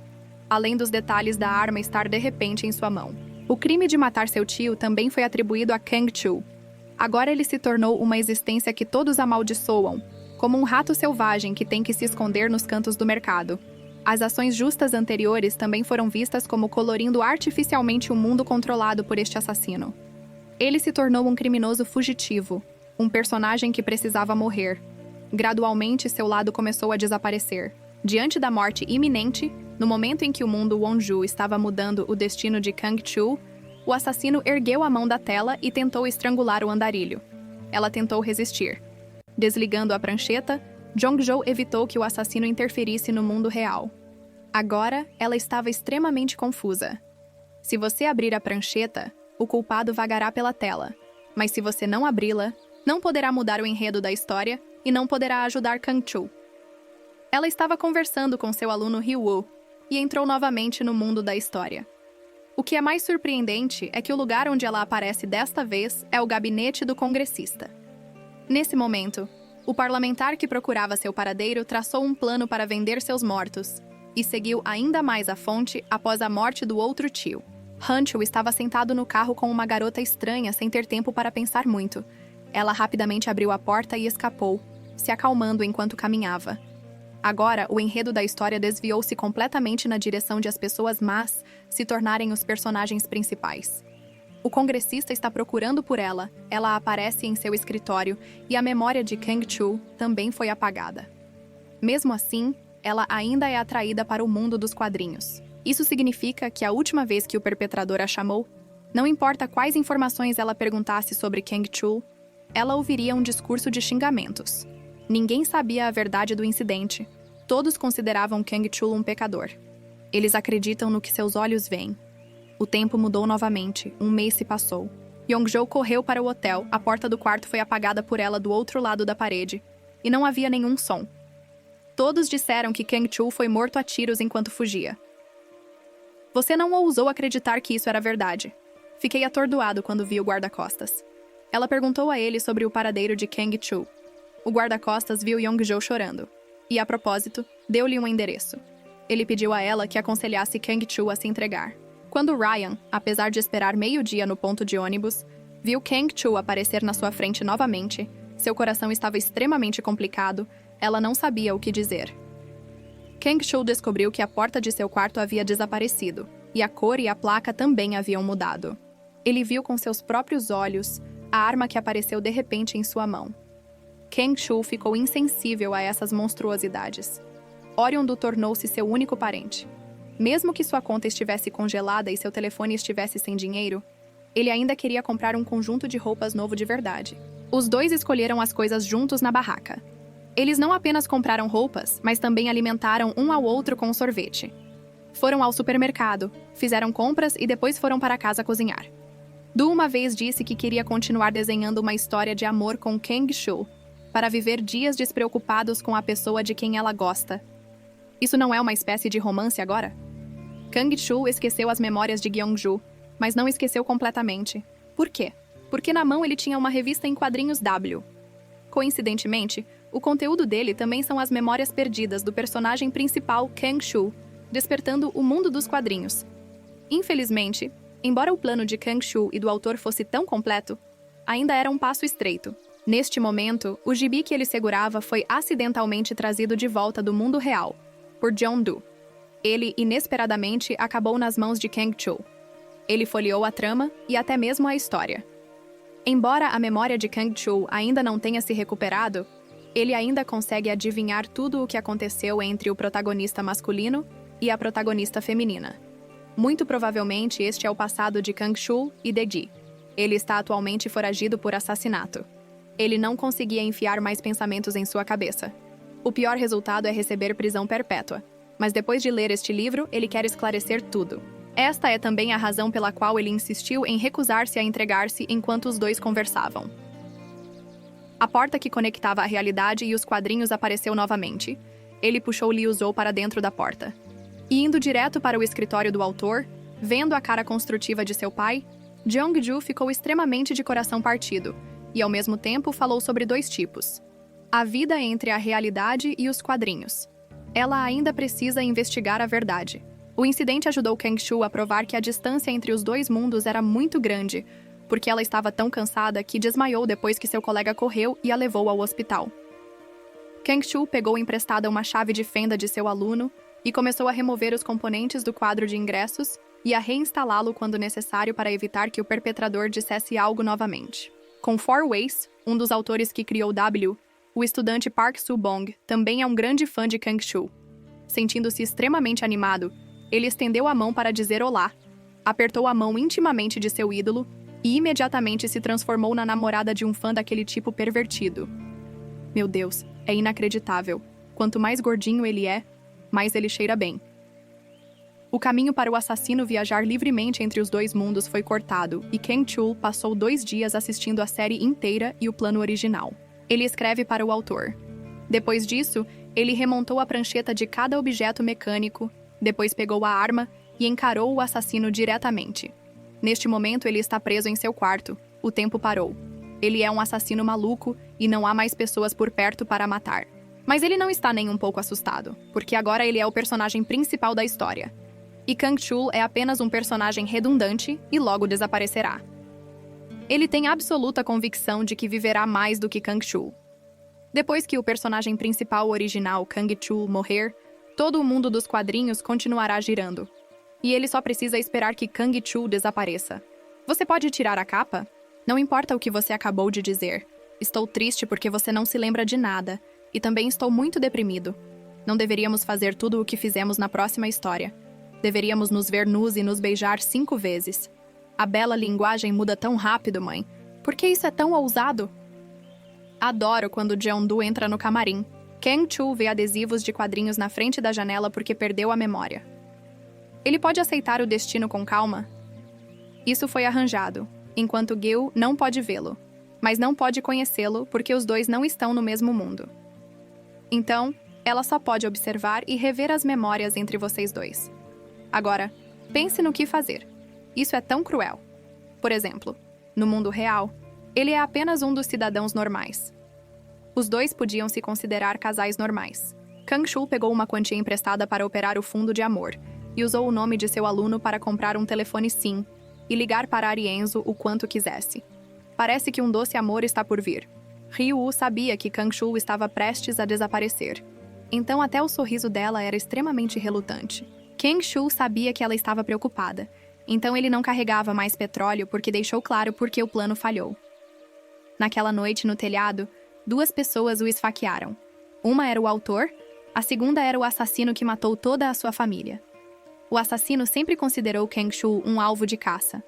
além dos detalhes da arma estar de repente em sua mão. O crime de matar seu tio também foi atribuído a Kang-Chul. Agora ele se tornou uma existência que todos amaldiçoam, como um rato selvagem que tem que se esconder nos cantos do mercado. As ações justas anteriores também foram vistas como colorindo artificialmente o mundo controlado por este assassino. Ele se tornou um criminoso fugitivo, um personagem que precisava morrer. Gradualmente, seu lado começou a desaparecer. Diante da morte iminente, no momento em que o mundo Wonju estava mudando o destino de Kang-Chul, o assassino ergueu a mão da tela e tentou estrangular o andarilho. Ela tentou resistir. Desligando a prancheta, Jong-jo evitou que o assassino interferisse no mundo real. Agora, ela estava extremamente confusa. Se você abrir a prancheta, o culpado vagará pela tela, mas se você não abri-la, não poderá mudar o enredo da história e não poderá ajudar Kang-Chul. Ela estava conversando com seu aluno Ryu-woo e entrou novamente no mundo da história. O que é mais surpreendente é que o lugar onde ela aparece desta vez é o gabinete do congressista. Nesse momento, o parlamentar que procurava seu paradeiro traçou um plano para vender seus mortos e seguiu ainda mais a fonte após a morte do outro tio. Han-Chul estava sentado no carro com uma garota estranha sem ter tempo para pensar muito. Ela rapidamente abriu a porta e escapou, se acalmando enquanto caminhava. Agora, o enredo da história desviou-se completamente na direção de as pessoas más se tornarem os personagens principais. O congressista está procurando por ela, ela aparece em seu escritório e a memória de Kang-Chul também foi apagada. Mesmo assim, ela ainda é atraída para o mundo dos quadrinhos. Isso significa que a última vez que o perpetrador a chamou, não importa quais informações ela perguntasse sobre Kang-Chul, ela ouviria um discurso de xingamentos. Ninguém sabia a verdade do incidente. Todos consideravam Kang-Chul um pecador. Eles acreditam no que seus olhos veem. O tempo mudou novamente, um mês se passou. Yong-jo correu para o hotel, a porta do quarto foi apagada por ela do outro lado da parede, e não havia nenhum som. Todos disseram que Kang-chul foi morto a tiros enquanto fugia. Você não ousou acreditar que isso era verdade. Fiquei atordoado quando vi o guarda-costas. Ela perguntou a ele sobre o paradeiro de Kang-chul. O guarda-costas viu Yong-jo chorando. E, a propósito, deu-lhe um endereço. Ele pediu a ela que aconselhasse Kang-chul a se entregar. Quando Ryan, apesar de esperar meio-dia no ponto de ônibus, viu Kang-chul aparecer na sua frente novamente, seu coração estava extremamente complicado, ela não sabia o que dizer. Kang-chul descobriu que a porta de seu quarto havia desaparecido, e a cor e a placa também haviam mudado. Ele viu com seus próprios olhos a arma que apareceu de repente em sua mão. Kang-chul ficou insensível a essas monstruosidades. Orion tornou-se seu único parente. Mesmo que sua conta estivesse congelada e seu telefone estivesse sem dinheiro, ele ainda queria comprar um conjunto de roupas novo de verdade. Os dois escolheram as coisas juntos na barraca. Eles não apenas compraram roupas, mas também alimentaram um ao outro com sorvete. Foram ao supermercado, fizeram compras e depois foram para casa cozinhar. Du uma vez disse que queria continuar desenhando uma história de amor com Kang-chul, para viver dias despreocupados com a pessoa de quem ela gosta. Isso não é uma espécie de romance agora? Kang-chul esqueceu as memórias de Gyeongju, mas não esqueceu completamente. Por quê? Porque na mão ele tinha uma revista em quadrinhos W. Coincidentemente, o conteúdo dele também são as memórias perdidas do personagem principal Kang-chul, despertando o mundo dos quadrinhos. Infelizmente, embora o plano de Kang-chul e do autor fosse tão completo, ainda era um passo estreito. Neste momento, o gibi que ele segurava foi acidentalmente trazido de volta do mundo real, por John Doe. Ele, inesperadamente, acabou nas mãos de Kang-chul. Ele folheou a trama e até mesmo a história. Embora a memória de Kang-chul ainda não tenha se recuperado, ele ainda consegue adivinhar tudo o que aconteceu entre o protagonista masculino e a protagonista feminina. Muito provavelmente este é o passado de Kang-chul e de Ji. Ele está atualmente foragido por assassinato. Ele não conseguia enfiar mais pensamentos em sua cabeça. O pior resultado é receber prisão perpétua. Mas depois de ler este livro, ele quer esclarecer tudo. Esta é também a razão pela qual ele insistiu em recusar-se a entregar-se enquanto os dois conversavam. A porta que conectava a realidade e os quadrinhos apareceu novamente. Ele puxou Liu Zhou para dentro da porta. E indo direto para o escritório do autor, vendo a cara construtiva de seu pai, Jeong-ju ficou extremamente de coração partido, e ao mesmo tempo falou sobre dois tipos: a vida entre a realidade e os quadrinhos. Ela ainda precisa investigar a verdade. O incidente ajudou Kang-chul a provar que a distância entre os dois mundos era muito grande, porque ela estava tão cansada que desmaiou depois que seu colega correu e a levou ao hospital. Kang-chul pegou emprestada uma chave de fenda de seu aluno e começou a remover os componentes do quadro de ingressos e a reinstalá-lo quando necessário para evitar que o perpetrador dissesse algo novamente. Com Four Ways, um dos autores que criou W, o estudante Park Soo-bong também é um grande fã de Kang-chul. Sentindo-se extremamente animado, ele estendeu a mão para dizer olá, apertou a mão intimamente de seu ídolo e imediatamente se transformou na namorada de um fã daquele tipo pervertido. Meu Deus, é inacreditável. Quanto mais gordinho ele é, mais ele cheira bem. O caminho para o assassino viajar livremente entre os dois mundos foi cortado e Kang-chul passou 2 dias assistindo a série inteira e o plano original. Ele escreve para o autor. Depois disso, ele remontou a prancheta de cada objeto mecânico, depois pegou a arma e encarou o assassino diretamente. Neste momento, ele está preso em seu quarto. O tempo parou. Ele é um assassino maluco e não há mais pessoas por perto para matar. Mas ele não está nem um pouco assustado, porque agora ele é o personagem principal da história. E Kang-chul é apenas um personagem redundante e logo desaparecerá. Ele tem absoluta convicção de que viverá mais do que Kang-chul. Depois que o personagem principal original, Kang-chul, morrer, todo o mundo dos quadrinhos continuará girando. E ele só precisa esperar que Kang-chul desapareça. Você pode tirar a capa? Não importa o que você acabou de dizer. Estou triste porque você não se lembra de nada. E também estou muito deprimido. Não deveríamos fazer tudo o que fizemos na próxima história. Deveríamos nos ver nus e nos beijar 5 vezes. A bela linguagem muda tão rápido, mãe. Por que isso é tão ousado? Adoro quando Jeong-do entra no camarim. Kang-chul vê adesivos de quadrinhos na frente da janela porque perdeu a memória. Ele pode aceitar o destino com calma? Isso foi arranjado, enquanto Gil não pode vê-lo, mas não pode conhecê-lo porque os dois não estão no mesmo mundo. Então, Ela só pode observar e rever as memórias entre vocês dois. Agora, pense no que fazer. Isso é tão cruel. Por exemplo, no mundo real, ele é apenas um dos cidadãos normais. Os dois podiam se considerar casais normais. Kang-Shu pegou uma quantia emprestada para operar o fundo de amor e usou o nome de seu aluno para comprar um telefone SIM e ligar para Arienzo o quanto quisesse. Parece que um doce amor está por vir. Ryu sabia que Kang-Shu estava prestes a desaparecer. Então até o sorriso dela era extremamente relutante. Kang-Shu sabia que ela estava preocupada. Então ele não carregava mais petróleo porque deixou claro por que o plano falhou. Naquela noite, no telhado, 2 pessoas o esfaquearam. Uma era o autor, a segunda era o assassino que matou toda a sua família. O assassino sempre considerou Kang-Shu um alvo de caça.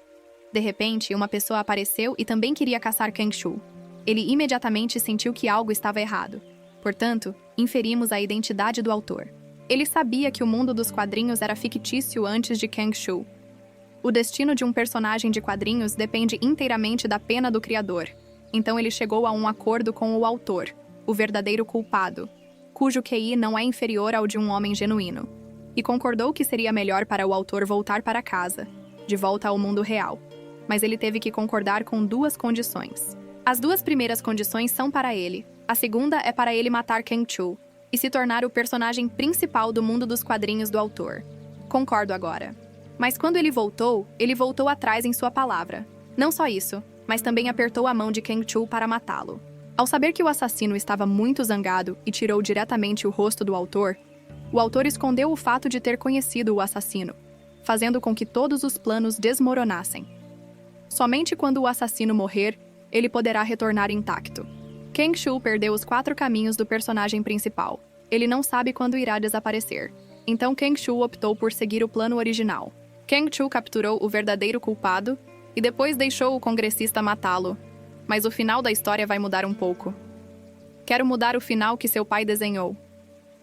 De repente, uma pessoa apareceu e também queria caçar Kang-Shu. Ele imediatamente sentiu que algo estava errado. Portanto, inferimos a identidade do autor. Ele sabia que o mundo dos quadrinhos era fictício antes de Kang-Shu. O destino de um personagem de quadrinhos depende inteiramente da pena do criador. Então ele chegou a um acordo com o autor, o verdadeiro culpado, cujo QI não é inferior ao de um homem genuíno, e concordou que seria melhor para o autor voltar para casa, de volta ao mundo real. Mas ele teve que concordar com 2 condições. As 2 primeiras condições são para ele. A segunda é para ele matar Kang-Shu e se tornar o personagem principal do mundo dos quadrinhos do autor. Concordo agora. Mas quando ele voltou atrás em sua palavra. Não só isso, mas também apertou a mão de Kang-Shu para matá-lo. Ao saber que o assassino estava muito zangado e tirou diretamente o rosto do autor, o autor escondeu o fato de ter conhecido o assassino, fazendo com que todos os planos desmoronassem. Somente quando o assassino morrer, ele poderá retornar intacto. Kang-Shu perdeu os 4 caminhos do personagem principal. Ele não sabe quando irá desaparecer. Então Kang-Shu optou por seguir o plano original. Kang-Shu capturou o verdadeiro culpado e depois deixou o congressista matá-lo. Mas o final da história vai mudar um pouco. Quero mudar o final que seu pai desenhou.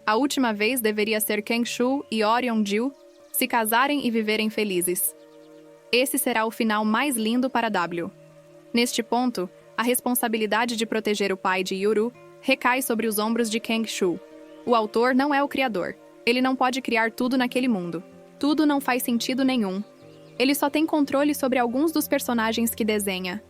A última vez deveria ser Kang-Shu e Orion-Jill se casarem e viverem felizes. Esse será o final mais lindo para W. Neste ponto, a responsabilidade de proteger o pai de Yuru recai sobre os ombros de Kang-Shu. O autor não é o criador. Ele não pode criar tudo naquele mundo. Tudo não faz sentido nenhum. Ele só tem controle sobre alguns dos personagens que desenha.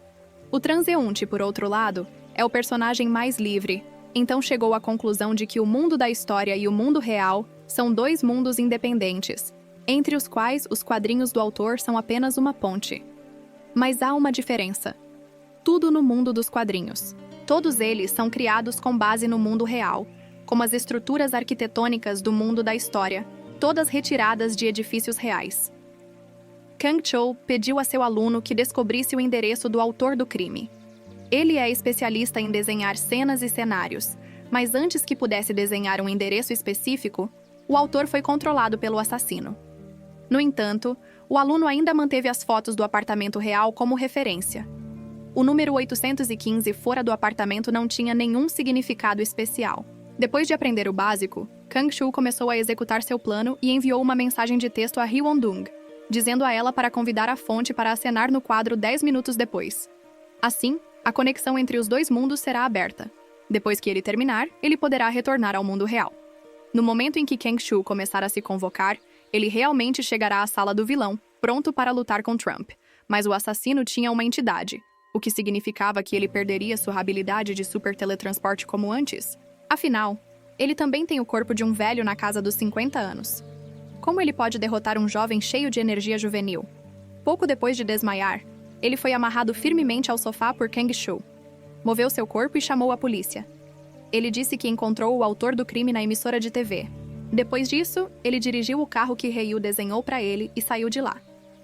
O transeunte, por outro lado, é o personagem mais livre, então chegou à conclusão de que o mundo da história e o mundo real são 2 mundos independentes, entre os quais os quadrinhos do autor são apenas uma ponte. Mas há uma diferença. Tudo no mundo dos quadrinhos. Todos eles são criados com base no mundo real, como as estruturas arquitetônicas do mundo da história, todas retiradas de edifícios reais. Kang-Shu pediu a seu aluno que descobrisse o endereço do autor do crime. Ele é especialista em desenhar cenas e cenários, mas antes que pudesse desenhar um endereço específico, o autor foi controlado pelo assassino. No entanto, o aluno ainda manteve as fotos do apartamento real como referência. O número 815 fora do apartamento não tinha nenhum significado especial. Depois de aprender o básico, Kang-Shu começou a executar seu plano e enviou uma mensagem de texto a Hwon-Dung, dizendo a ela para convidar a fonte para acenar no quadro 10 minutos depois. Assim, a conexão entre os 2 mundos será aberta. Depois que ele terminar, ele poderá retornar ao mundo real. No momento em que Kang-Shu começar a se convocar, ele realmente chegará à sala do vilão, pronto para lutar com Trump. Mas o assassino tinha uma entidade, o que significava que ele perderia sua habilidade de super teletransporte como antes. Afinal, ele também tem o corpo de um velho na casa dos 50 anos. Como ele pode derrotar um jovem cheio de energia juvenil? Pouco depois de desmaiar, ele foi amarrado firmemente ao sofá por Kang-Shu. Moveu seu corpo e chamou a polícia. Ele disse que encontrou o autor do crime na emissora de TV. Depois disso, ele dirigiu o carro que Ryu desenhou para ele e saiu de lá.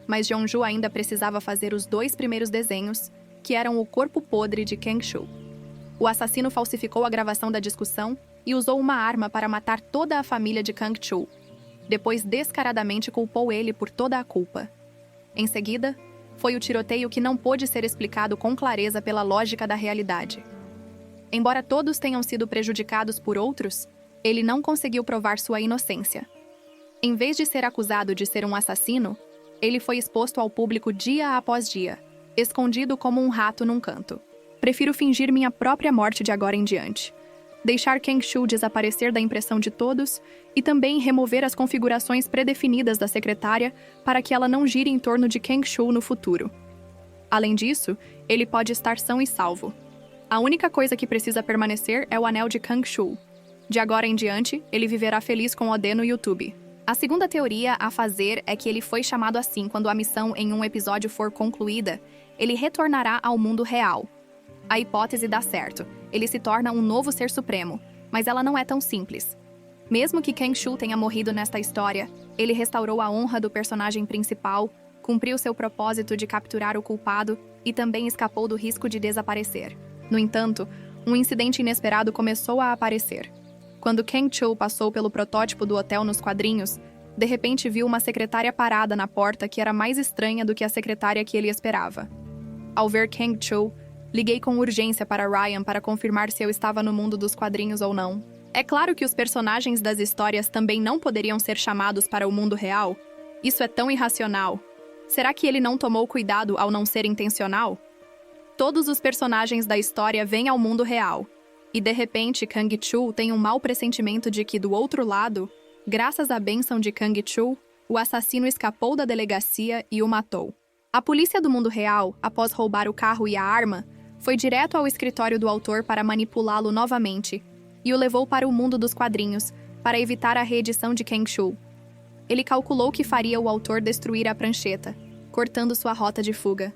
Mas Jeonju ainda precisava fazer os 2 primeiros desenhos, que eram o corpo podre de Kang-Shu. O assassino falsificou a gravação da discussão e usou uma arma para matar toda a família de Kang-Shu. Depois descaradamente culpou ele por toda a culpa. Em seguida, foi o tiroteio que não pôde ser explicado com clareza pela lógica da realidade. Embora todos tenham sido prejudicados por outros, ele não conseguiu provar sua inocência. Em vez de ser acusado de ser um assassino, ele foi exposto ao público dia após dia, escondido como um rato num canto. Prefiro fingir minha própria morte de agora em diante. deixar Kang Shu desaparecer da impressão de todos e também remover as configurações predefinidas da secretária para que ela não gire em torno de Kang Shu no futuro. Além disso, ele pode estar são e salvo. A única coisa que precisa permanecer é o anel de Kang Shu. De agora em diante, ele viverá feliz com Oden no YouTube. A segunda teoria a fazer é que ele foi chamado assim quando a missão em um episódio for concluída, ele retornará ao mundo real. A hipótese dá certo, ele se torna um novo ser supremo, mas ela não é tão simples. Mesmo que Kang Shu tenha morrido nesta história, ele restaurou a honra do personagem principal, cumpriu seu propósito de capturar o culpado e também escapou do risco de desaparecer. No entanto, um incidente inesperado começou a aparecer. Quando Kang Shu passou pelo protótipo do hotel nos quadrinhos, de repente viu uma secretária parada na porta que era mais estranha do que a secretária que ele esperava. Ao ver Kang Shu, liguei com urgência para Ryan para confirmar se eu estava no mundo dos quadrinhos ou não. É claro que os personagens das histórias também não poderiam ser chamados para o mundo real. Isso é tão irracional. Será que ele não tomou cuidado ao não ser intencional? Todos os personagens da história vêm ao mundo real. E de repente, Kang Shu tem um mau pressentimento de que, do outro lado, graças à bênção de Kang Shu, o assassino escapou da delegacia e o matou. A polícia do mundo real, após roubar o carro e a arma, foi direto ao escritório do autor para manipulá-lo novamente e o levou para o mundo dos quadrinhos, para evitar a reedição de Kang Shu. Ele calculou que faria o autor destruir a prancheta, cortando sua rota de fuga.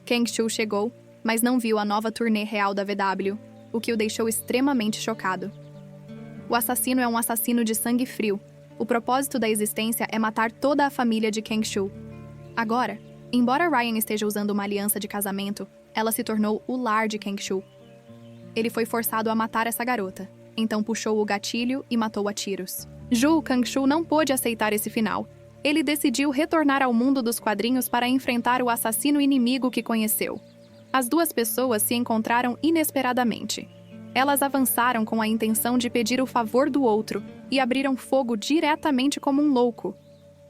Kang Shu chegou, mas não viu a nova turnê real da VW, o que o deixou extremamente chocado. O assassino é um assassino de sangue frio. O propósito da existência é matar toda a família de Kang Shu. Agora, embora Ryan esteja usando uma aliança de casamento, ela se tornou o lar de Kang Shu. Ele foi forçado a matar essa garota, então puxou o gatilho e matou a tiros. Kang Shu não pôde aceitar esse final. Ele decidiu retornar ao mundo dos quadrinhos para enfrentar o assassino inimigo que conheceu. As duas pessoas se encontraram inesperadamente. Elas avançaram com a intenção de pedir o favor do outro e abriram fogo diretamente como um louco.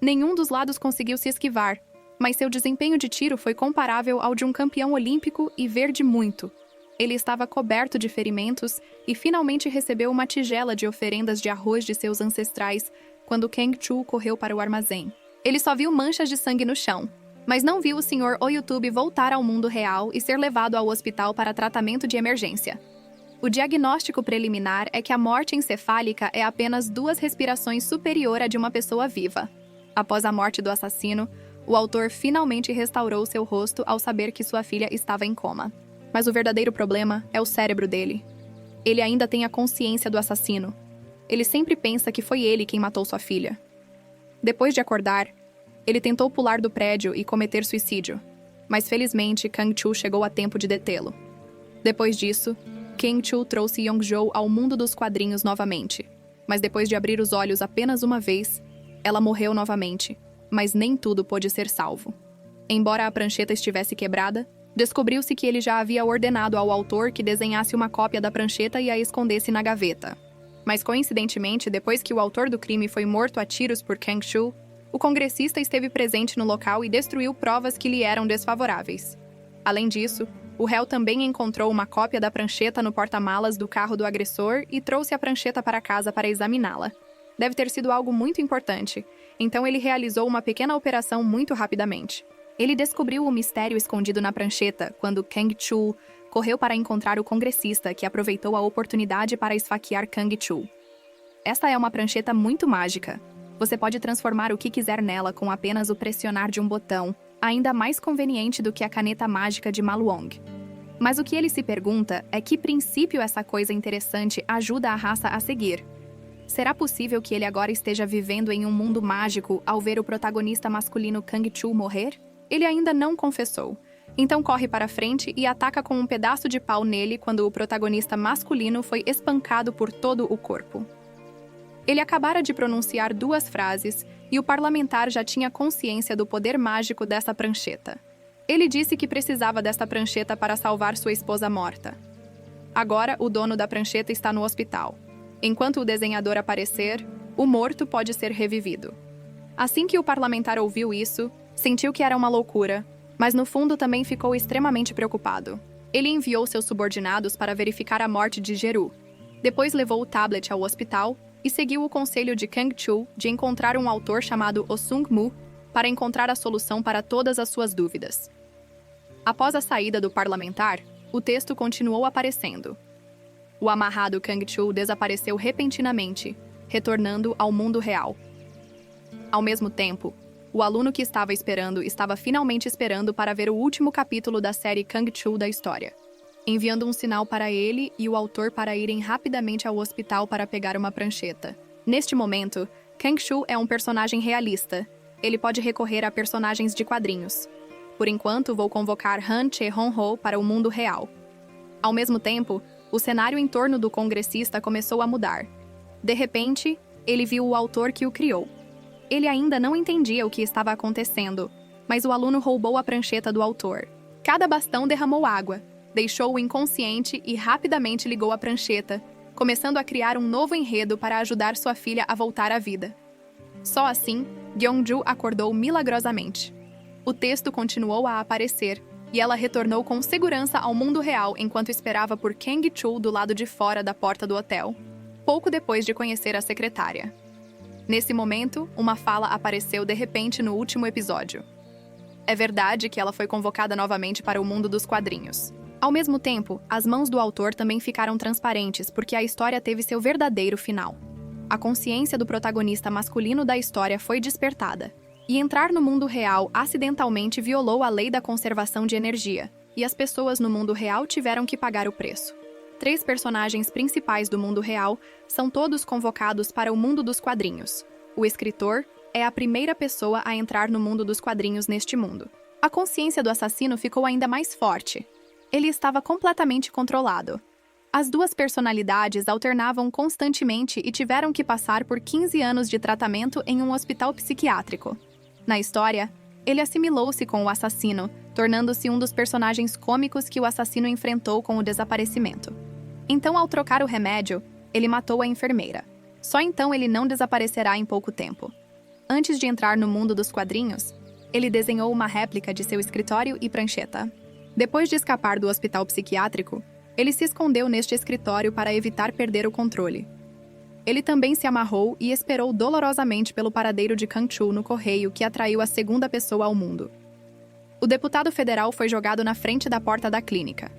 Nenhum dos lados conseguiu se esquivar, mas seu desempenho de tiro foi comparável ao de um campeão olímpico e verde muito. Ele estava coberto de ferimentos e finalmente recebeu uma tigela de oferendas de arroz de seus ancestrais quando Kang Shu correu para o armazém. Ele só viu manchas de sangue no chão, mas não viu o Sr. Oyutubi voltar ao mundo real e ser levado ao hospital para tratamento de emergência. O diagnóstico preliminar é que a morte encefálica é apenas 2 respirações superior à de uma pessoa viva. Após a morte do assassino, o autor finalmente restaurou seu rosto ao saber que sua filha estava em coma. Mas o verdadeiro problema é o cérebro dele. Ele ainda tem a consciência do assassino. Ele sempre pensa que foi ele quem matou sua filha. Depois de acordar, ele tentou pular do prédio e cometer suicídio, mas felizmente Kang Shu chegou a tempo de detê-lo. Depois disso, Kang Shu trouxe Yongjo ao mundo dos quadrinhos novamente, mas depois de abrir os olhos apenas uma vez, ela morreu novamente, mas nem tudo pôde ser salvo. Embora a prancheta estivesse quebrada, descobriu-se que ele já havia ordenado ao autor que desenhasse uma cópia da prancheta e a escondesse na gaveta. Mas coincidentemente, depois que o autor do crime foi morto a tiros por Kang Shu, o congressista esteve presente no local e destruiu provas que lhe eram desfavoráveis. Além disso, o réu também encontrou uma cópia da prancheta no porta-malas do carro do agressor e trouxe a prancheta para casa para examiná-la. Deve ter sido algo muito importante, então ele realizou uma pequena operação muito rapidamente. Ele descobriu o mistério escondido na prancheta quando Kang Shu correu para encontrar o congressista que aproveitou a oportunidade para esfaquear Kang Shu. Esta é uma prancheta muito mágica. Você pode transformar o que quiser nela com apenas o pressionar de um botão, ainda mais conveniente do que a caneta mágica de Maluong. Mas o que ele se pergunta é que princípio essa coisa interessante ajuda a raça a seguir. Será possível que ele agora esteja vivendo em um mundo mágico ao ver o protagonista masculino Kang Shu morrer? Ele ainda não confessou. Então corre para frente e ataca com um pedaço de pau nele quando o protagonista masculino foi espancado por todo o corpo. Ele acabara de pronunciar 2 frases e o parlamentar já tinha consciência do poder mágico dessa prancheta. Ele disse que precisava desta prancheta para salvar sua esposa morta. Agora, o dono da prancheta está no hospital. Enquanto o desenhador aparecer, o morto pode ser revivido. Assim que o parlamentar ouviu isso, sentiu que era uma loucura, mas no fundo também ficou extremamente preocupado. Ele enviou seus subordinados para verificar a morte de Geru. Depois levou o tablet ao hospital e seguiu o conselho de Kang-chul de encontrar um autor chamado Oh Sung-mu para encontrar a solução para todas as suas dúvidas. Após a saída do parlamentar, o texto continuou aparecendo. O amarrado Kang-chul desapareceu repentinamente, retornando ao mundo real. Ao mesmo tempo, o aluno que estava esperando estava finalmente esperando para ver o último capítulo da série Kang-chul da história, enviando um sinal para ele e o autor para irem rapidamente ao hospital para pegar uma prancheta. Neste momento, Kang-chul é um personagem realista. Ele pode recorrer a personagens de quadrinhos. Por enquanto, vou convocar Han Che-hon-ho para o mundo real. Ao mesmo tempo, o cenário em torno do congressista começou a mudar. De repente, ele viu o autor que o criou. Ele ainda não entendia o que estava acontecendo, mas o aluno roubou a prancheta do autor. Cada bastão derramou água, deixou-o inconsciente e rapidamente ligou a prancheta, começando a criar um novo enredo para ajudar sua filha a voltar à vida. Só assim, Gyeongju acordou milagrosamente. O texto continuou a aparecer, e ela retornou com segurança ao mundo real enquanto esperava por Kang-chul do lado de fora da porta do hotel, pouco depois de conhecer a secretária. Nesse momento, uma fala apareceu de repente no último episódio. É verdade que ela foi convocada novamente para o mundo dos quadrinhos. Ao mesmo tempo, as mãos do autor também ficaram transparentes porque a história teve seu verdadeiro final. A consciência do protagonista masculino da história foi despertada, e entrar no mundo real acidentalmente violou a lei da conservação de energia, e as pessoas no mundo real tiveram que pagar o preço. 3 personagens principais do mundo real são todos convocados para o mundo dos quadrinhos. O escritor é a primeira pessoa a entrar no mundo dos quadrinhos neste mundo. A consciência do assassino ficou ainda mais forte. Ele estava completamente controlado. As 2 personalidades alternavam constantemente e tiveram que passar por 15 anos de tratamento em um hospital psiquiátrico. Na história, ele assimilou-se com o assassino, tornando-se um dos personagens cômicos que o assassino enfrentou com o desaparecimento. Então, ao trocar o remédio, ele matou a enfermeira. Só então ele não desaparecerá em pouco tempo. Antes de entrar no mundo dos quadrinhos, ele desenhou uma réplica de seu escritório e prancheta. Depois de escapar do hospital psiquiátrico, ele se escondeu neste escritório para evitar perder o controle. Ele também se amarrou e esperou dolorosamente pelo paradeiro de Kang-chul no correio que atraiu a 2ª pessoa ao mundo. O deputado federal foi jogado na frente da porta da clínica.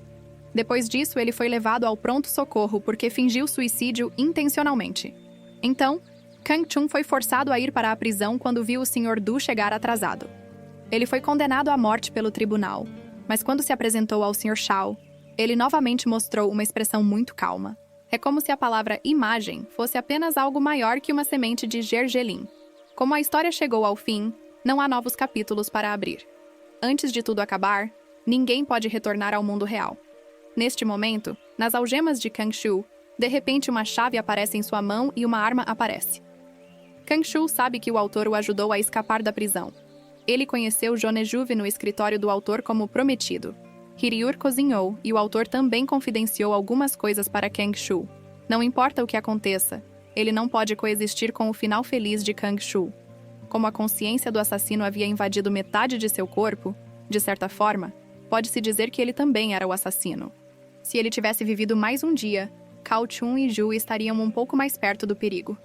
Depois disso, ele foi levado ao pronto-socorro porque fingiu suicídio intencionalmente. Então, Kang-chul foi forçado a ir para a prisão quando viu o Sr. Du chegar atrasado. Ele foi condenado à morte pelo tribunal, mas quando se apresentou ao Sr. Shao, ele novamente mostrou uma expressão muito calma. É como se a palavra imagem fosse apenas algo maior que uma semente de gergelim. Como a história chegou ao fim, não há novos capítulos para abrir. Antes de tudo acabar, ninguém pode retornar ao mundo real. Neste momento, nas algemas de Kang-chul, de repente uma chave aparece em sua mão e uma arma aparece. Kang-chul sabe que o autor o ajudou a escapar da prisão. Ele conheceu Jonejuve no escritório do autor como prometido. Hiriur cozinhou e o autor também confidenciou algumas coisas para Kang-chul. Não importa o que aconteça, ele não pode coexistir com o final feliz de Kang-chul. Como a consciência do assassino havia invadido metade de seu corpo, de certa forma, pode-se dizer que ele também era o assassino. Se ele tivesse vivido mais um dia, Kao-chun e Ju estariam um pouco mais perto do perigo.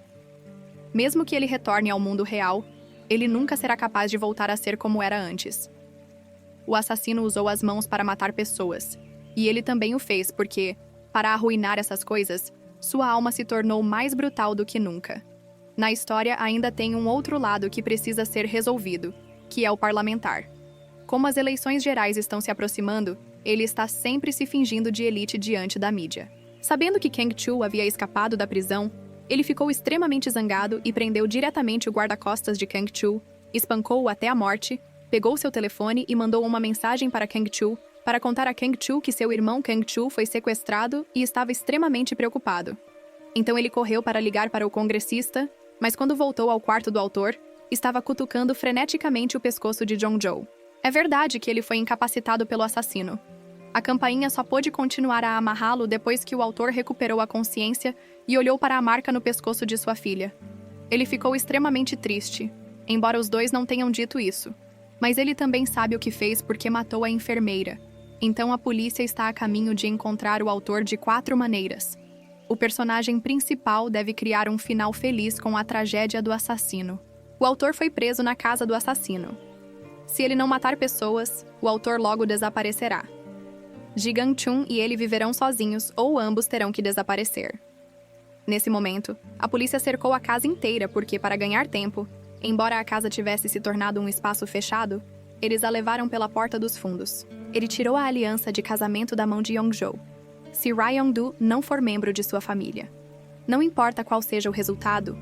Mesmo que ele retorne ao mundo real, ele nunca será capaz de voltar a ser como era antes. O assassino usou as mãos para matar pessoas, e ele também o fez porque, para arruinar essas coisas, sua alma se tornou mais brutal do que nunca. Na história ainda tem um outro lado que precisa ser resolvido, que é o parlamentar. Como as eleições gerais estão se aproximando, ele está sempre se fingindo de elite diante da mídia. Sabendo que Kang-chul havia escapado da prisão, ele ficou extremamente zangado e prendeu diretamente o guarda-costas de Kang-chul, espancou-o até a morte, pegou seu telefone e mandou uma mensagem para Kang-chul para contar a Kang-chul que seu irmão Kang-chul foi sequestrado e estava extremamente preocupado. Então ele correu para ligar para o congressista, mas quando voltou ao quarto do autor, estava cutucando freneticamente o pescoço de Jong-jo. É verdade que ele foi incapacitado pelo assassino. A campainha só pôde continuar a amarrá-lo depois que o autor recuperou a consciência e olhou para a marca no pescoço de sua filha. Ele ficou extremamente triste, embora os dois não tenham dito isso. Mas ele também sabe o que fez porque matou a enfermeira. Então a polícia está a caminho de encontrar o autor de 4 maneiras. o personagem principal deve criar um final feliz com a tragédia do assassino. O autor foi preso na casa do assassino. Se ele não matar pessoas, o autor logo desaparecerá. Ji Gang-chun e ele viverão sozinhos ou ambos terão que desaparecer. Nesse momento, a polícia cercou a casa inteira porque, para ganhar tempo, embora a casa tivesse se tornado um espaço fechado, eles a levaram pela porta dos fundos. Ele tirou a aliança de casamento da mão de Yong-jo. Se Ryong-do não for membro de sua família. Não importa qual seja o resultado,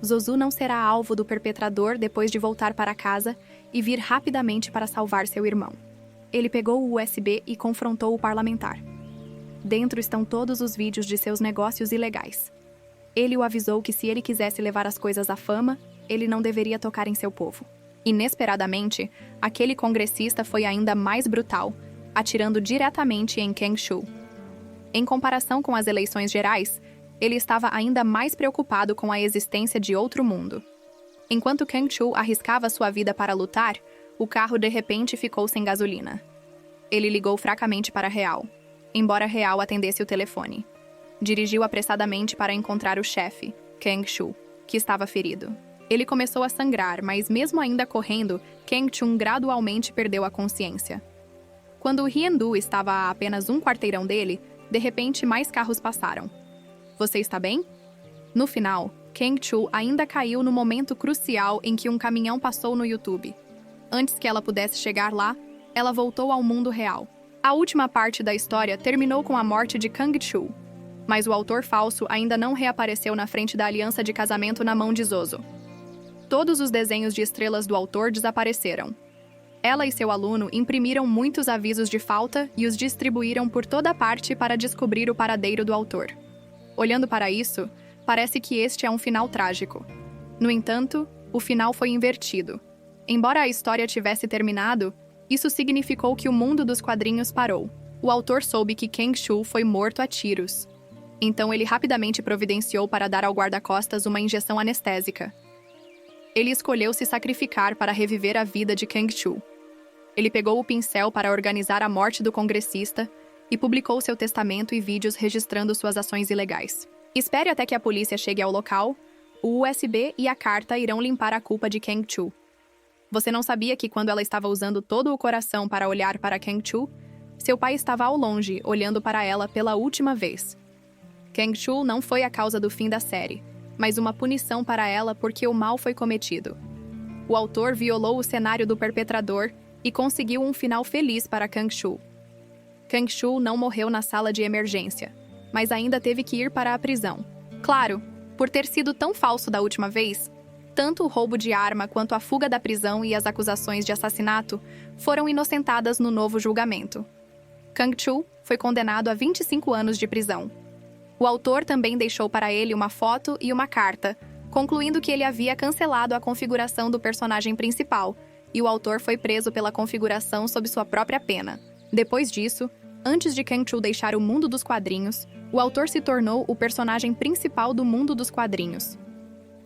Zozu não será alvo do perpetrador depois de voltar para casa e vir rapidamente para salvar seu irmão. Ele pegou o USB e confrontou o parlamentar. Dentro estão todos os vídeos de seus negócios ilegais. Ele o avisou que se ele quisesse levar as coisas à fama, ele não deveria tocar em seu povo. Inesperadamente, aquele congressista foi ainda mais brutal, atirando diretamente em Kang-chul. Em comparação com as eleições gerais, ele estava ainda mais preocupado com a existência de outro mundo. Enquanto Kang-chul arriscava sua vida para lutar, o carro de repente ficou sem gasolina. Ele ligou fracamente para Real, embora Real atendesse o telefone. Dirigiu apressadamente para encontrar o chefe, Kang-chul, que estava ferido. Ele começou a sangrar, mas mesmo ainda correndo, Kang-chun gradualmente perdeu a consciência. Quando Hyen-do estava a apenas um quarteirão dele, de repente mais carros passaram. Você está bem? No final, Kang-chul ainda caiu no momento crucial em que um caminhão passou no YouTube. Antes que ela pudesse chegar lá, ela voltou ao mundo real. A última parte da história terminou com a morte de Kang-chul, mas o autor falso ainda não reapareceu na frente da aliança de casamento na mão de Zozo. Todos os desenhos de estrelas do autor desapareceram. Ela e seu aluno imprimiram muitos avisos de falta e os distribuíram por toda parte para descobrir o paradeiro do autor. Olhando para isso, parece que este é um final trágico. No entanto, o final foi invertido. Embora a história tivesse terminado, isso significou que o mundo dos quadrinhos parou. O autor soube que Kang-chul foi morto a tiros. Então ele rapidamente providenciou para dar ao guarda-costas uma injeção anestésica. Ele escolheu se sacrificar para reviver a vida de Kang-chul. Ele pegou o pincel para organizar a morte do congressista e publicou seu testamento e vídeos registrando suas ações ilegais. Espere até que a polícia chegue ao local, o USB e a carta irão limpar a culpa de Kang-chul. Você não sabia que quando ela estava usando todo o coração para olhar para Kang-chul, seu pai estava ao longe, olhando para ela pela última vez. Kang-chul não foi a causa do fim da série, mas uma punição para ela porque o mal foi cometido. O autor violou o cenário do perpetrador e conseguiu um final feliz para Kang-chul. Kang-chul não morreu na sala de emergência, mas ainda teve que ir para a prisão. Claro, por ter sido tão falso da última vez, tanto o roubo de arma quanto a fuga da prisão e as acusações de assassinato foram inocentadas no novo julgamento. Kang-chul foi condenado a 25 anos de prisão. O autor também deixou para ele uma foto e uma carta, concluindo que ele havia cancelado a configuração do personagem principal, e o autor foi preso pela configuração sob sua própria pena. Depois disso, antes de Kang-chul deixar o mundo dos quadrinhos, o autor se tornou o personagem principal do mundo dos quadrinhos.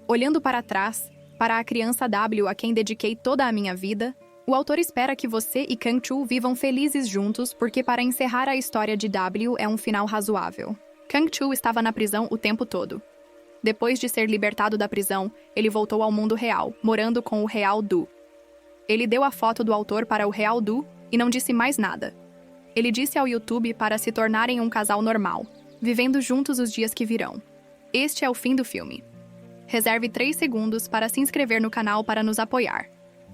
Olhando para trás, para a criança W a quem dediquei toda a minha vida, o autor espera que você e Kang-chul vivam felizes juntos porque para encerrar a história de W é um final razoável. Kang-chul estava na prisão o tempo todo. Depois de ser libertado da prisão, ele voltou ao mundo real, morando com o Real-do. Ele deu a foto do autor para o Real-do e não disse mais nada. Ele disse ao YouTube para se tornarem um casal normal, vivendo juntos os dias que virão. Este é o fim do filme. Reserve 3 segundos para se inscrever no canal para nos apoiar.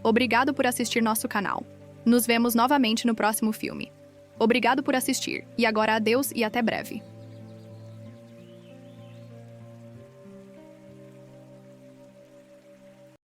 Obrigado por assistir nosso canal. Nos vemos novamente no próximo filme. Obrigado por assistir, e agora adeus e até breve.